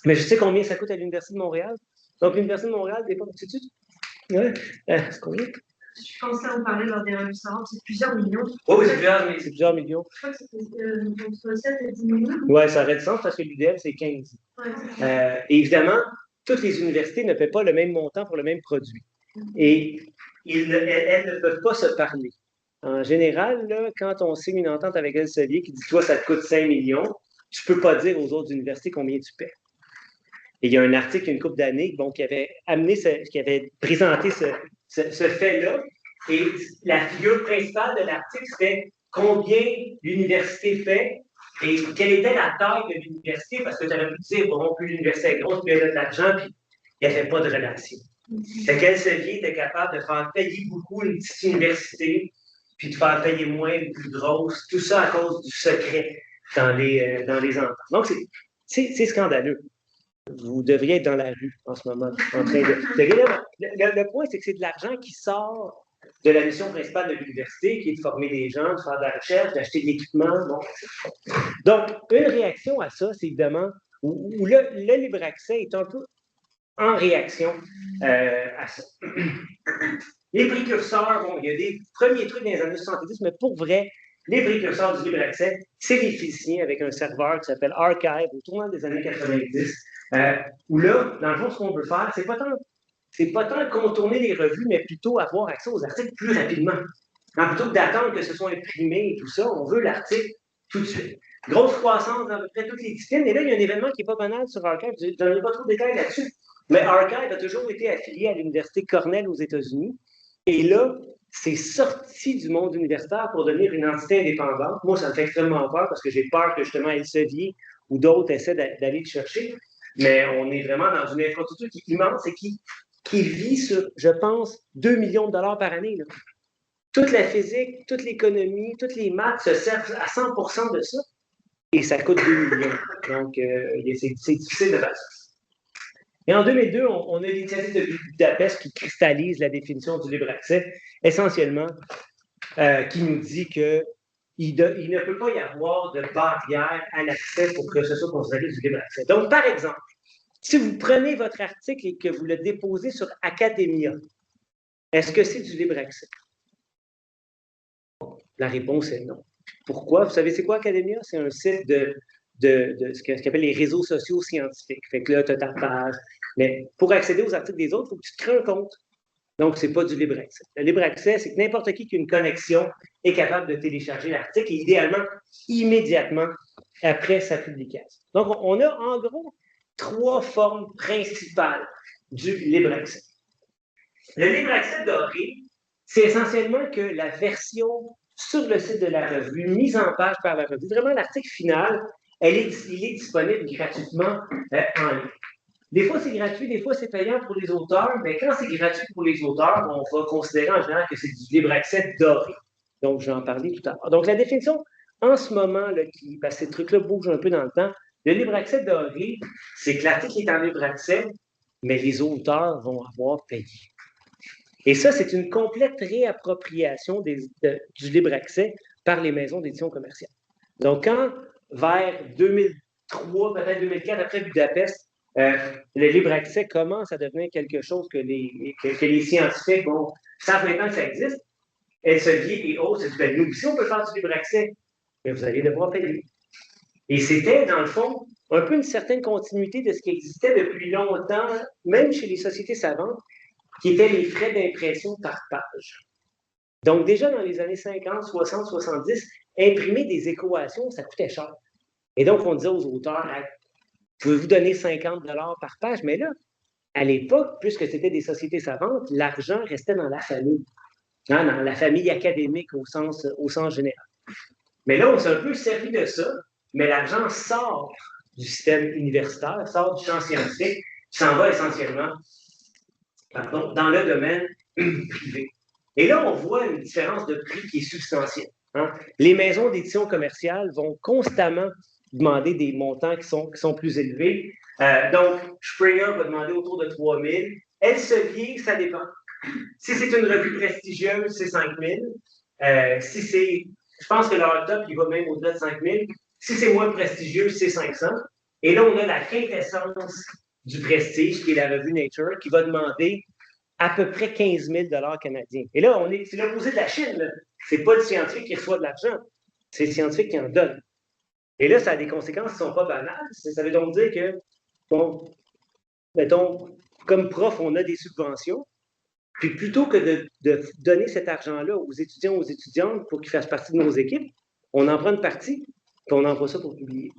mais je sais combien ça coûte à l'Université de Montréal. Donc, l'Université de Montréal dépend de tout. Ouais. C'est combien? Je pensais en parler lors des références, c'est plusieurs millions. Oui, c'est plusieurs millions. Je crois que c'était entre 7 et 10 millions. Oui, ça aurait du sens parce que l'UDM, c'est 15. Ouais, évidemment, toutes les universités ne paient pas le même montant pour le même produit. Et elles ne peuvent pas se parler. En général, là, quand on signe une entente avec Elsevier qui dit « Toi, ça te coûte 5 millions », tu ne peux pas dire aux autres universités combien tu paies. Et il y a un article, une couple d'années, qui avait qui avait présenté ce fait-là. Et la figure principale de l'article, c'était combien l'université paie et quelle était la taille de l'université, parce que tu aurais pu dire, bon, plus l'université est grosse, plus elle a de l'argent, puis il n'y avait pas de relation. Fait qu'Elsevier était capable de faire payer beaucoup une petite université, puis de faire payer moins une plus grosse, tout ça à cause du secret dans les ententes. Donc, c'est scandaleux. Vous devriez être dans la rue en ce moment, en train de... Le point, c'est que c'est de l'argent qui sort de la mission principale de l'université, qui est de former des gens, de faire de la recherche, d'acheter de l'équipement. Bon. Donc, une réaction à ça, c'est évidemment où le libre accès est un peu en réaction à ça. Les précurseurs, bon, il y a des premiers trucs dans les années 70, mais pour vrai, les précurseurs du libre accès, c'est les physiciens avec un serveur qui s'appelle Archive au tournant des années 90, où là, dans le fond, ce qu'on veut faire, c'est pas tant contourner les revues, mais plutôt avoir accès aux articles plus rapidement. Alors, plutôt que d'attendre que ce soit imprimé et tout ça, on veut l'article tout de suite. Grosse croissance dans à peu près toutes les disciplines. Et là, il y a un événement qui n'est pas banal sur Archive. Je n'en ai pas trop de détails là-dessus. Mais Archive a toujours été affilié à l'Université Cornell aux États-Unis. Et là, c'est sorti du monde universitaire pour devenir une entité indépendante. Moi, ça me fait extrêmement peur parce que j'ai peur que justement Elsevier ou d'autres essaient d'aller le chercher. Mais on est vraiment dans une infrastructure qui est immense et qui vit sur, je pense, 2 millions de dollars par année. Là. Toute la physique, toute l'économie, toutes les maths se servent à 100% de ça. Et ça coûte 2 millions. Donc, c'est difficile de faire ça. Et en 2002, on a l'initiative de Budapest qui cristallise la définition du libre accès, essentiellement, qui nous dit qu'il ne peut pas y avoir de barrière à l'accès pour que ce soit considéré du libre accès. Donc, par exemple, si vous prenez votre article et que vous le déposez sur Academia, est-ce que c'est du libre accès? La réponse est non. Pourquoi? Vous savez, c'est quoi Academia? C'est un site de ce qu'on appelle les réseaux sociaux scientifiques. Fait que là, tu as ta page. Mais pour accéder aux articles des autres, il faut que tu te crées un compte. Donc, ce n'est pas du libre accès. Le libre accès, c'est que n'importe qui a une connexion est capable de télécharger l'article et idéalement, immédiatement après sa publication. Donc, on a en gros 3 formes principales du libre accès. Le libre accès doré, c'est essentiellement que la version sur le site de la revue, mise en page par la revue, vraiment l'article final, il est disponible gratuitement en ligne. Des fois, c'est gratuit, des fois, c'est payant pour les auteurs, mais quand c'est gratuit pour les auteurs, on va considérer en général que c'est du libre accès doré. Donc, je vais en parler tout à l'heure. Donc, la définition, en ce moment, là, parce que ces trucs-là bougent un peu dans le temps, le libre accès doré, c'est que l'article est en libre accès, mais les auteurs vont avoir payé. Et ça, c'est une complète réappropriation du libre accès par les maisons d'édition commerciale. Donc, quand, vers 2003, peut-être 2004, après Budapest, le libre accès commence à devenir quelque chose que les scientifiques savent maintenant que ça existe, Elsevier et autres, se disent, nous aussi, on peut faire du libre accès, mais vous allez devoir payer. Et c'était, dans le fond, un peu une certaine continuité de ce qui existait depuis longtemps, même chez les sociétés savantes, qui étaient les frais d'impression par page. Donc, déjà dans les années 50, 60, 70, imprimer des équations, ça coûtait cher. Et donc, on disait aux auteurs, pouvez-vous donner 50 $ par page? Mais là, à l'époque, puisque c'était des sociétés savantes, l'argent restait dans la famille, dans la famille académique au sens général. Mais là, on s'est un peu servi de ça, mais l'argent sort du système universitaire, sort du champ scientifique, s'en va essentiellement dans le domaine privés. Et là, on voit une différence de prix qui est substantielle. Hein? Les maisons d'édition commerciales vont constamment demander des montants qui sont plus élevés. Donc, Springer va demander autour de 3 000. Elsevier, ça dépend. Si c'est une revue prestigieuse, c'est 5 000. Si c'est, je pense que leur top, il va même au-delà de 5 000. Si c'est moins prestigieux, c'est 500. Et là, on a la quintessence du prestige, qui est la revue Nature, qui va demander à peu près 15 000 canadiens. Et là, c'est l'opposé de la Chine. Ce n'est pas le scientifique qui reçoit de l'argent, c'est le scientifique qui en donne. Et là, ça a des conséquences qui ne sont pas banales. Ça veut donc dire que, bon, mettons, comme prof, on a des subventions, puis plutôt que de donner cet argent-là aux étudiants, aux étudiantes pour qu'ils fassent partie de nos équipes, on en prend une partie, puis on envoie ça pour publier.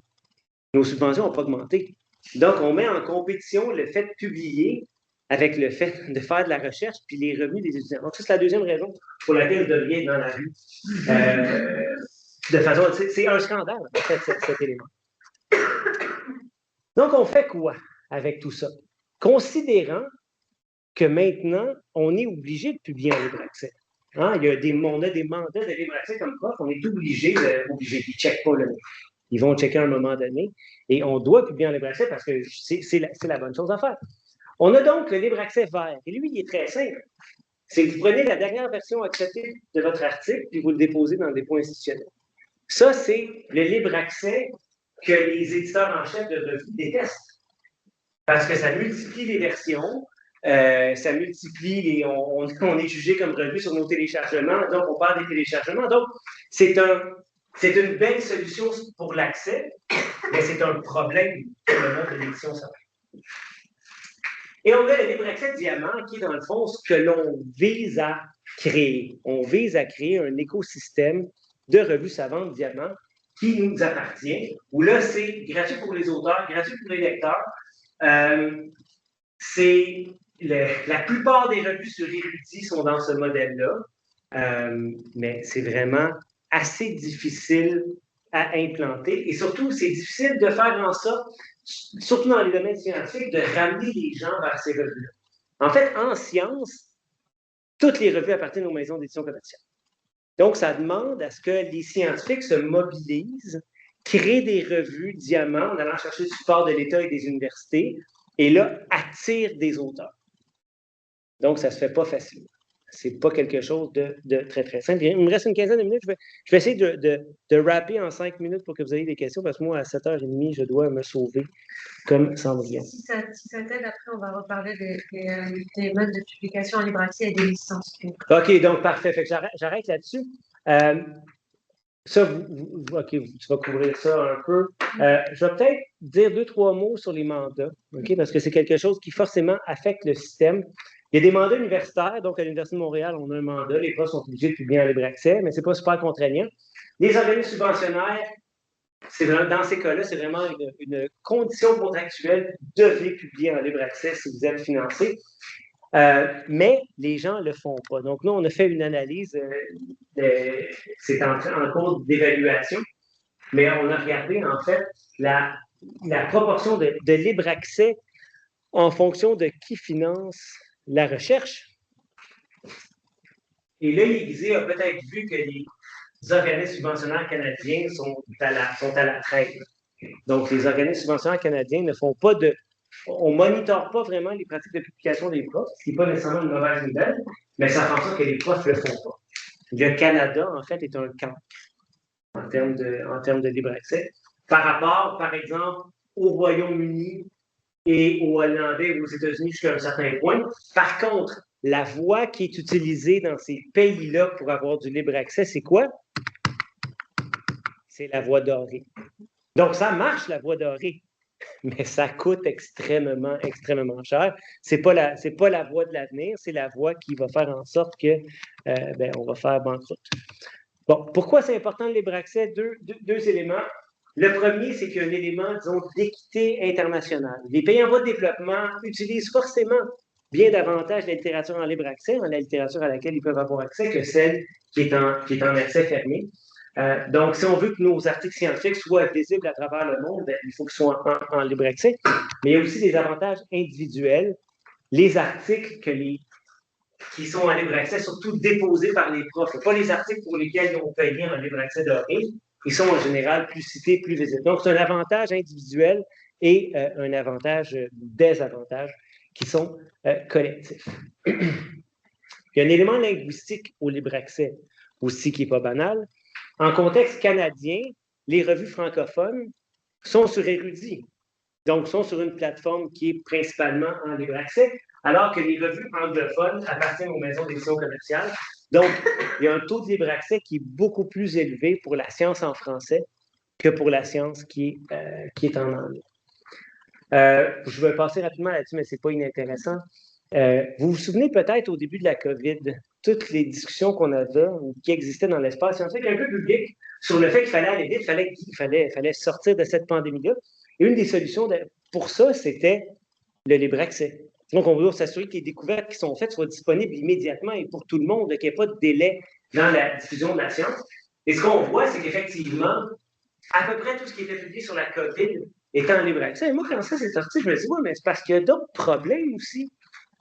Nos subventions n'ont pas augmenté. Donc, on met en compétition le fait de publier avec le fait de faire de la recherche puis les revenus des étudiants. Donc, ça, c'est la deuxième raison pour laquelle vous devriez être dans la rue. De façon, c'est un scandale, en fait, cet élément. Donc, on fait quoi avec tout ça? Considérant que maintenant, on est obligé de publier en libre accès. Hein? On a des mandats de libre accès comme prof, on est obligé, ils ne checkent pas le. Ils vont checker à un moment donné, et on doit publier en libre accès parce que c'est la bonne chose à faire. On a donc le libre accès vert, et lui, il est très simple. C'est que vous prenez la dernière version acceptée de votre article, puis vous le déposez dans le dépôt institutionnel. Ça, c'est le libre accès que les éditeurs en chef de revues détestent. Parce que ça multiplie les versions, ça multiplie on est jugé comme revue sur nos téléchargements, donc on parle des téléchargements. Donc, c'est une belle solution pour l'accès, mais c'est un problème pour le monde de l'édition simple. Et on a le libre accès diamant qui est dans le fond ce que l'on vise à créer. On vise à créer un écosystème de revues savantes diamant qui nous appartient, où là, c'est gratuit pour les auteurs, gratuit pour les lecteurs. La plupart des revues sur érudits sont dans ce modèle-là, mais c'est vraiment assez difficile à implanter. Et surtout, c'est difficile de faire en sorte, surtout dans les domaines scientifiques, de ramener les gens vers ces revues-là. En fait, en sciences, toutes les revues appartiennent aux maisons d'édition commerciale. Donc, ça demande à ce que les scientifiques se mobilisent, créent des revues diamants en allant chercher le support de l'État et des universités, et là, attirent des auteurs. Donc, ça ne se fait pas facilement. Ce n'est pas quelque chose de très, très simple. Il me reste une quinzaine de minutes. Je vais essayer de rapper en 5 minutes pour que vous ayez des questions, parce que moi, à 7h30, je dois me sauver comme Cendrillon. Si ça t'aide, après, on va reparler des modes de publication en libre accès et des licences. OK, donc parfait. Fait que j'arrête là-dessus. Ça, OK, tu vas couvrir ça un peu. Je vais peut-être dire 2-3 mots sur les mandats, OK, parce que c'est quelque chose qui forcément affecte le système. Il y a des mandats universitaires, donc à l'Université de Montréal, on a un mandat, les profs sont obligés de publier en libre accès, mais ce n'est pas super contraignant. Les organismes subventionnaires, dans ces cas-là, c'est vraiment une condition contractuelle, vous devez publier en libre accès si vous êtes financé. Mais les gens ne le font pas. Donc, nous, on a fait une analyse, c'est en cours d'évaluation, mais on a regardé, en fait, la proportion de libre accès en fonction de qui finance la recherche. Et là, l'Élysée a peut-être vu que les organismes subventionnaires canadiens sont à la traîne. Donc, les organismes subventionnaires canadiens ne font pas on ne monitore pas vraiment les pratiques de publication des profs, ce qui n'est pas nécessairement une mauvaise nouvelle, mais ça fait en sorte que les profs ne le font pas. Le Canada, en fait, est un cancre en termes de libre accès. Par rapport, par exemple, au Royaume-Uni et aux Hollandais ou aux États-Unis jusqu'à un certain point. Par contre, la voie qui est utilisée dans ces pays-là pour avoir du libre accès, c'est quoi? C'est la voie dorée. Donc, ça marche, la voie dorée, mais ça coûte extrêmement, extrêmement cher. C'est pas la voie de l'avenir, c'est la voie qui va faire en sorte que on va faire banqueroute. Bon, pourquoi c'est important le libre accès? Deux éléments. Le premier, c'est qu'il y a un élément, disons, d'équité internationale. Les pays en voie de développement utilisent forcément bien davantage la littérature en libre accès, la littérature à laquelle ils peuvent avoir accès, que celle qui est en accès fermé. Donc, si on veut que nos articles scientifiques soient visibles à travers le monde, il faut qu'ils soient en libre accès. Mais il y a aussi des avantages individuels. Les articles que les qui sont en libre accès, surtout déposés par les profs. Pas les articles pour lesquels ils ont payé en libre accès d'origine. Ils sont en général plus cités, plus visibles. Donc, c'est un avantage individuel et un avantage, désavantage qui sont collectifs. Il y a un élément linguistique au libre accès aussi qui n'est pas banal. En contexte canadien, les revues francophones sont sur Érudit, donc sont sur une plateforme qui est principalement en libre accès, alors que les revues anglophones appartiennent aux maisons d'édition commerciales. Donc, il y a un taux de libre accès qui est beaucoup plus élevé pour la science en français que pour la science qui est en anglais. Je vais passer rapidement là-dessus, mais ce n'est pas inintéressant. Vous vous souvenez peut-être au début de la COVID, toutes les discussions qu'on avait ou qui existaient dans l'espace scientifique un peu public sur le fait qu'il fallait aller vite, il fallait sortir de cette pandémie-là. Et une des solutions pour ça, c'était le libre accès. Donc, on veut s'assurer que les découvertes qui sont faites soient disponibles immédiatement et pour tout le monde, qu'il n'y ait pas de délai dans la diffusion de la science. Et ce qu'on voit, c'est qu'effectivement, à peu près tout ce qui était publié sur la COVID est en libre accès. Et moi, quand ça s'est sorti, je me dis, ouais, mais c'est parce qu'il y a d'autres problèmes aussi.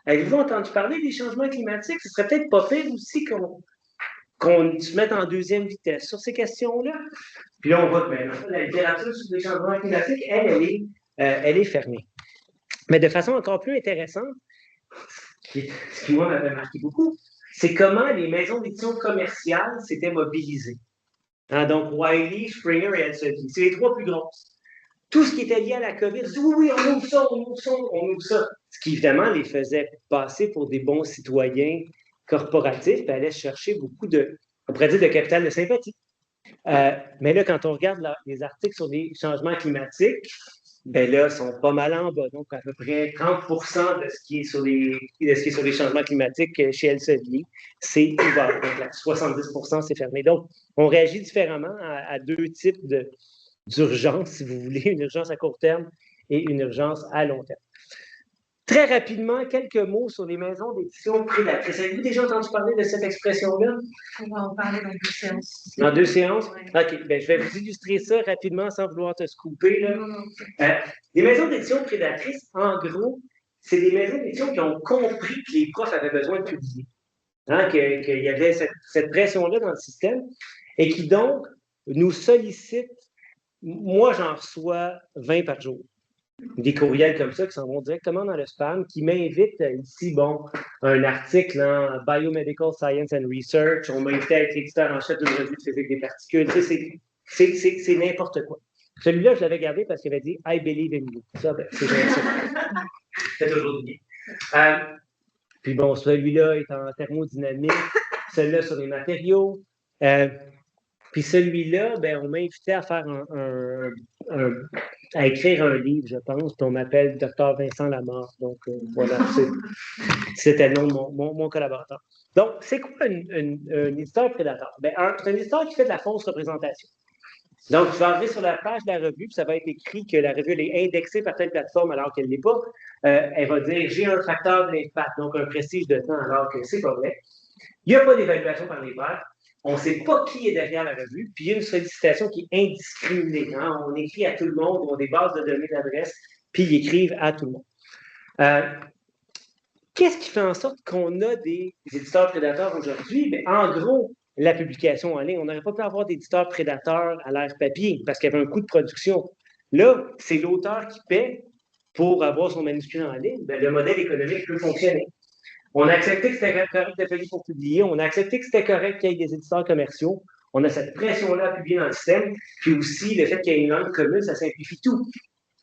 Avez-vous entendu parler des changements climatiques? Ce serait peut-être pas pire aussi qu'on se mette en deuxième vitesse sur ces questions-là. Puis là, on voit que maintenant, la littérature sur les changements climatiques, elle est fermée. Mais de façon encore plus intéressante, ce qui, moi, m'avait marqué beaucoup, c'est comment les maisons d'édition commerciales s'étaient mobilisées. Hein, donc, Wiley, Springer et Elsevier. C'est les trois plus grosses. Tout ce qui était lié à la COVID, dit oui, on ouvre ça, on ouvre ça, on ouvre ça. Ce qui, évidemment, les faisait passer pour des bons citoyens corporatifs, puis allait chercher beaucoup on pourrait dire, de capital de sympathie. Mais là, quand on regarde les articles sur les changements climatiques, ben là, ils sont pas mal en bas. Donc, à peu près 30% de ce qui est sur les changements climatiques chez Elsevier, c'est ouvert. Donc, là, 70%, c'est fermé. Donc, on réagit différemment à deux types d'urgence, si vous voulez, une urgence à court terme et une urgence à long terme. Très rapidement, quelques mots sur les maisons d'édition prédatrices. Avez-vous déjà entendu parler de cette expression-là? On va en parler dans 2 séances. Dans 2 séances? Oui. OK. Bien, je vais vous illustrer ça rapidement sans vouloir te scooper. Là. Les maisons d'édition prédatrices, en gros, c'est des maisons d'édition qui ont compris que les profs avaient besoin de publier. Hein, qu'il y avait cette pression-là dans le système et qui, donc, nous sollicitent. Moi, j'en reçois 20 par jour. Des courriels comme ça qui s'en vont directement dans le spam, qui m'invitent ici, un article en Biomedical Science and Research. On m'a invité à être éditeur en chef d'une revue de physique des particules. C'est n'importe quoi. Celui-là, je l'avais gardé parce qu'il avait dit « I believe in you ». Ça, ben, c'est gentil. C'est toujours bien. Puis celui-là est en thermodynamique, celui-là sur les matériaux. Puis celui-là, ben, on m'a invité à faire à écrire un livre, je pense, puis on m'appelle Dr Vincent Lamarre. Donc, voilà, c'était le nom de mon collaborateur. Donc, c'est quoi un éditeur prédateur? Ben, c'est un éditeur qui fait de la fausse représentation. Donc, tu vas arriver sur la page de la revue, puis ça va être écrit que la revue elle est indexée par telle plateforme alors qu'elle ne l'est pas. Elle va dire « j'ai un facteur d'impact », donc un prestige de temps, alors que c'est pas vrai. Il n'y a pas d'évaluation par les pairs. On ne sait pas qui est derrière la revue, puis il y a une sollicitation qui est indiscriminée. Hein? On écrit à tout le monde, on a des bases de données d'adresse, puis ils écrivent à tout le monde. Qu'est-ce qui fait en sorte qu'on a des éditeurs prédateurs aujourd'hui? Bien, en gros, la publication en ligne. On n'aurait pas pu avoir d'éditeurs prédateurs à l'ère papier parce qu'il y avait un coût de production. Là, c'est l'auteur qui paie pour avoir son manuscrit en ligne. Bien, le modèle économique peut fonctionner. On a accepté que c'était correct de payer pour publier. On a accepté que c'était correct qu'il y ait des éditeurs commerciaux. On a cette pression-là à publier dans le système. Puis aussi, le fait qu'il y ait une langue commune, ça simplifie tout.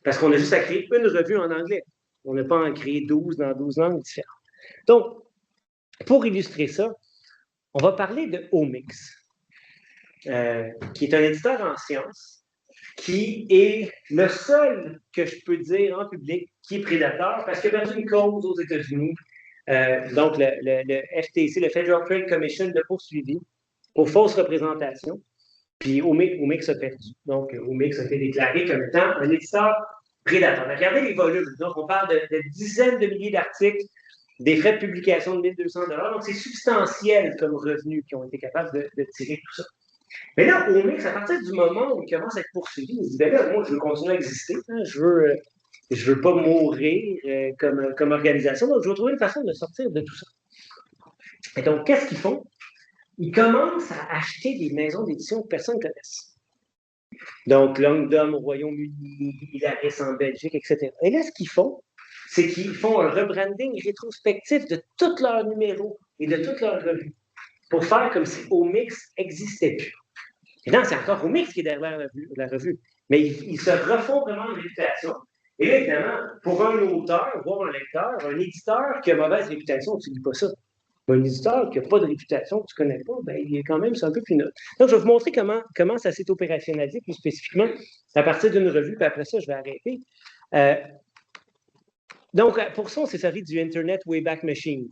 Parce qu'on a juste à créer une revue en anglais. On n'a pas à en créer 12 dans 12 langues différentes. Donc, pour illustrer ça, on va parler de Omics, qui est un éditeur en sciences, qui est le seul que je peux dire en public qui est prédateur, parce qu'il a perdu une cause aux États-Unis. Donc, le FTC, le Federal Trade Commission, l'a poursuivi pour fausse représentation. Puis Omics a perdu. Donc, Omics a été déclaré comme étant un éditeur prédateur. Regardez les volumes. Donc, on parle de dizaines de milliers d'articles, des frais de publication de 1 200 $. Donc, c'est substantiel comme revenu qu'ils ont été capables de tirer tout ça. Mais là, Omics, à partir du moment où il commence à être poursuivi, il se dit, ben là, moi, je veux continuer à exister. Hein, je veux pas mourir comme organisation. Donc, je vais trouver une façon de sortir de tout ça. Et donc, qu'est-ce qu'ils font? Ils commencent à acheter des maisons d'édition que personne ne connaisse. Donc, Longdom au Royaume-Uni, Hilaris en Belgique, etc. Et là, ce qu'ils font, c'est qu'ils font un rebranding rétrospectif de tous leurs numéros et de toutes leurs revues pour faire comme si Omix n'existait plus. Et non, c'est encore Omix qui est derrière la revue. Mais ils se refont vraiment une réputation. Et là, évidemment, pour un auteur, voire un lecteur, un éditeur qui a mauvaise réputation, tu ne dis pas ça. Un éditeur qui n'a pas de réputation, que tu ne connais pas, ben, il est quand même c'est un peu plus neutre. Donc, je vais vous montrer comment ça s'est opérationnalisé plus spécifiquement à partir d'une revue, puis après ça, je vais arrêter. Donc, pour ça, on s'est servi du Internet Wayback Machine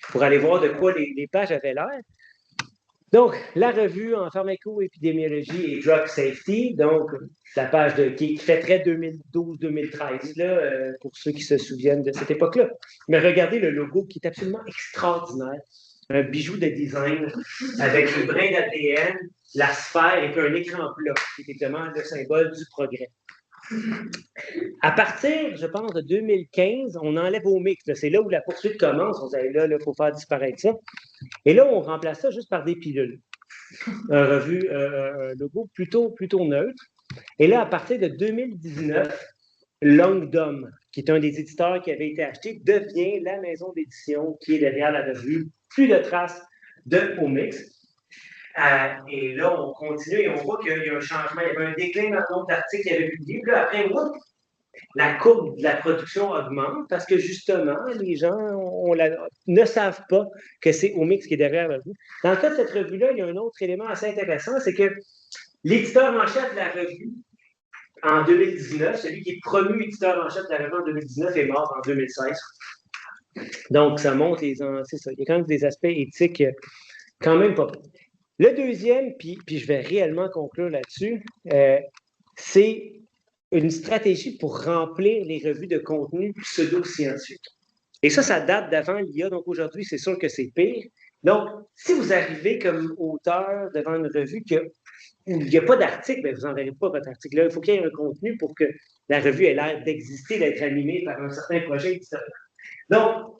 pour aller voir de quoi les pages avaient l'air. Donc, la revue en pharmacoépidémiologie et drug safety, donc la page qui fêterait 2012-2013, pour ceux qui se souviennent de cette époque-là. Mais regardez le logo qui est absolument extraordinaire. Un bijou de design avec le brin d'ADN, la sphère et puis un écran plat, qui est évidemment le symbole du progrès. À partir, je pense, de 2015, on enlève Omix. C'est là où la poursuite commence. On dit là, il faut faire disparaître ça. Et là, on remplace ça juste par des pilules. Un logo plutôt neutre. Et là, à partir de 2019, Longdom, qui est un des éditeurs qui avait été acheté, devient la maison d'édition qui est derrière la revue. Plus de traces de Omix. Et là, on continue et on voit qu'il y a un changement. Il y avait un déclin dans le nombre d'articles qu'il y avait publiés. Puis là, après, la courbe de la production augmente parce que justement, les gens ne savent pas que c'est Omix qui est derrière la revue. Dans le cas de cette revue-là, il y a un autre élément assez intéressant, c'est que l'éditeur en chef de la revue, en 2019, celui qui est promu éditeur en chef de la revue en 2019, est mort en 2016. Donc, ça montre c'est ça. Il y a quand même des aspects éthiques quand même pas bons. Le deuxième, puis je vais réellement conclure là-dessus, c'est une stratégie pour remplir les revues de contenu pseudo-scientifique. Et ça date d'avant l'IA, donc aujourd'hui, c'est sûr que c'est pire. Donc, si vous arrivez comme auteur devant une revue où il n'y a pas d'article, bien, vous n'enverrez pas votre article-là. Il faut qu'il y ait un contenu pour que la revue ait l'air d'exister, d'être animée par un certain projet éditorial. Donc,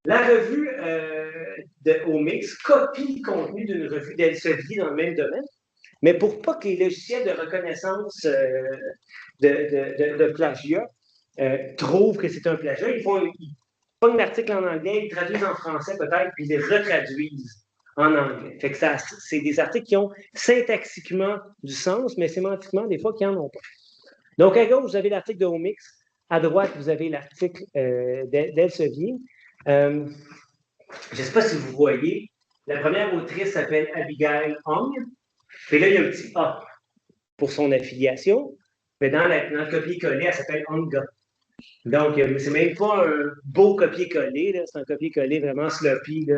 la revue de Omix copie le contenu d'une revue d'Elsevier dans le même domaine, mais pour pas que les logiciels de reconnaissance de plagiat trouvent que c'est un plagiat, ils prennent un article en anglais, ils traduisent en français peut-être, puis ils les retraduisent en anglais. Fait que c'est des articles qui ont syntaxiquement du sens, mais sémantiquement, des fois, qui n'en ont pas. Donc, à gauche, vous avez l'article de Omix. À droite, vous avez l'article d'Elsevier. Je ne sais pas si vous voyez, la première autrice s'appelle Abigail Hong. Puis là, il y a un petit A pour son affiliation. Mais dans le copier-coller, elle s'appelle Honga. Donc, c'est même pas un beau copier-coller, c'est un copier-coller vraiment sloppy.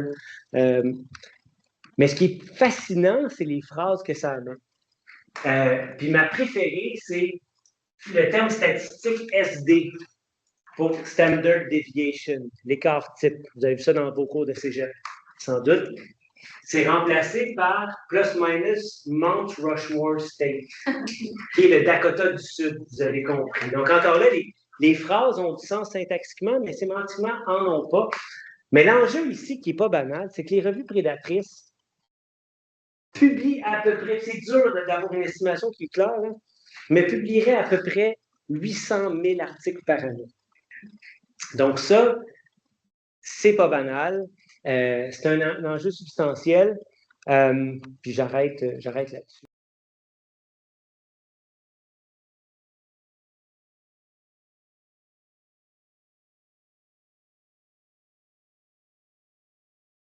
Mais ce qui est fascinant, c'est les phrases que ça amène. Puis ma préférée, c'est le terme statistique SD, pour Standard Deviation, l'écart type. Vous avez vu ça dans vos cours de cégep, sans doute. C'est remplacé par plus-minus Mount Rushmore State, qui est le Dakota du Sud, vous avez compris. Donc, encore là, les phrases ont du sens syntaxiquement, mais sémantiquement, en ont pas. Mais l'enjeu ici, qui n'est pas banal, c'est que les revues prédatrices publient à peu près, c'est dur d'avoir une estimation qui est claire, hein, mais publieraient à peu près 800 000 articles par année. Donc ça, c'est pas banal. C'est un enjeu substantiel. Puis j'arrête là-dessus.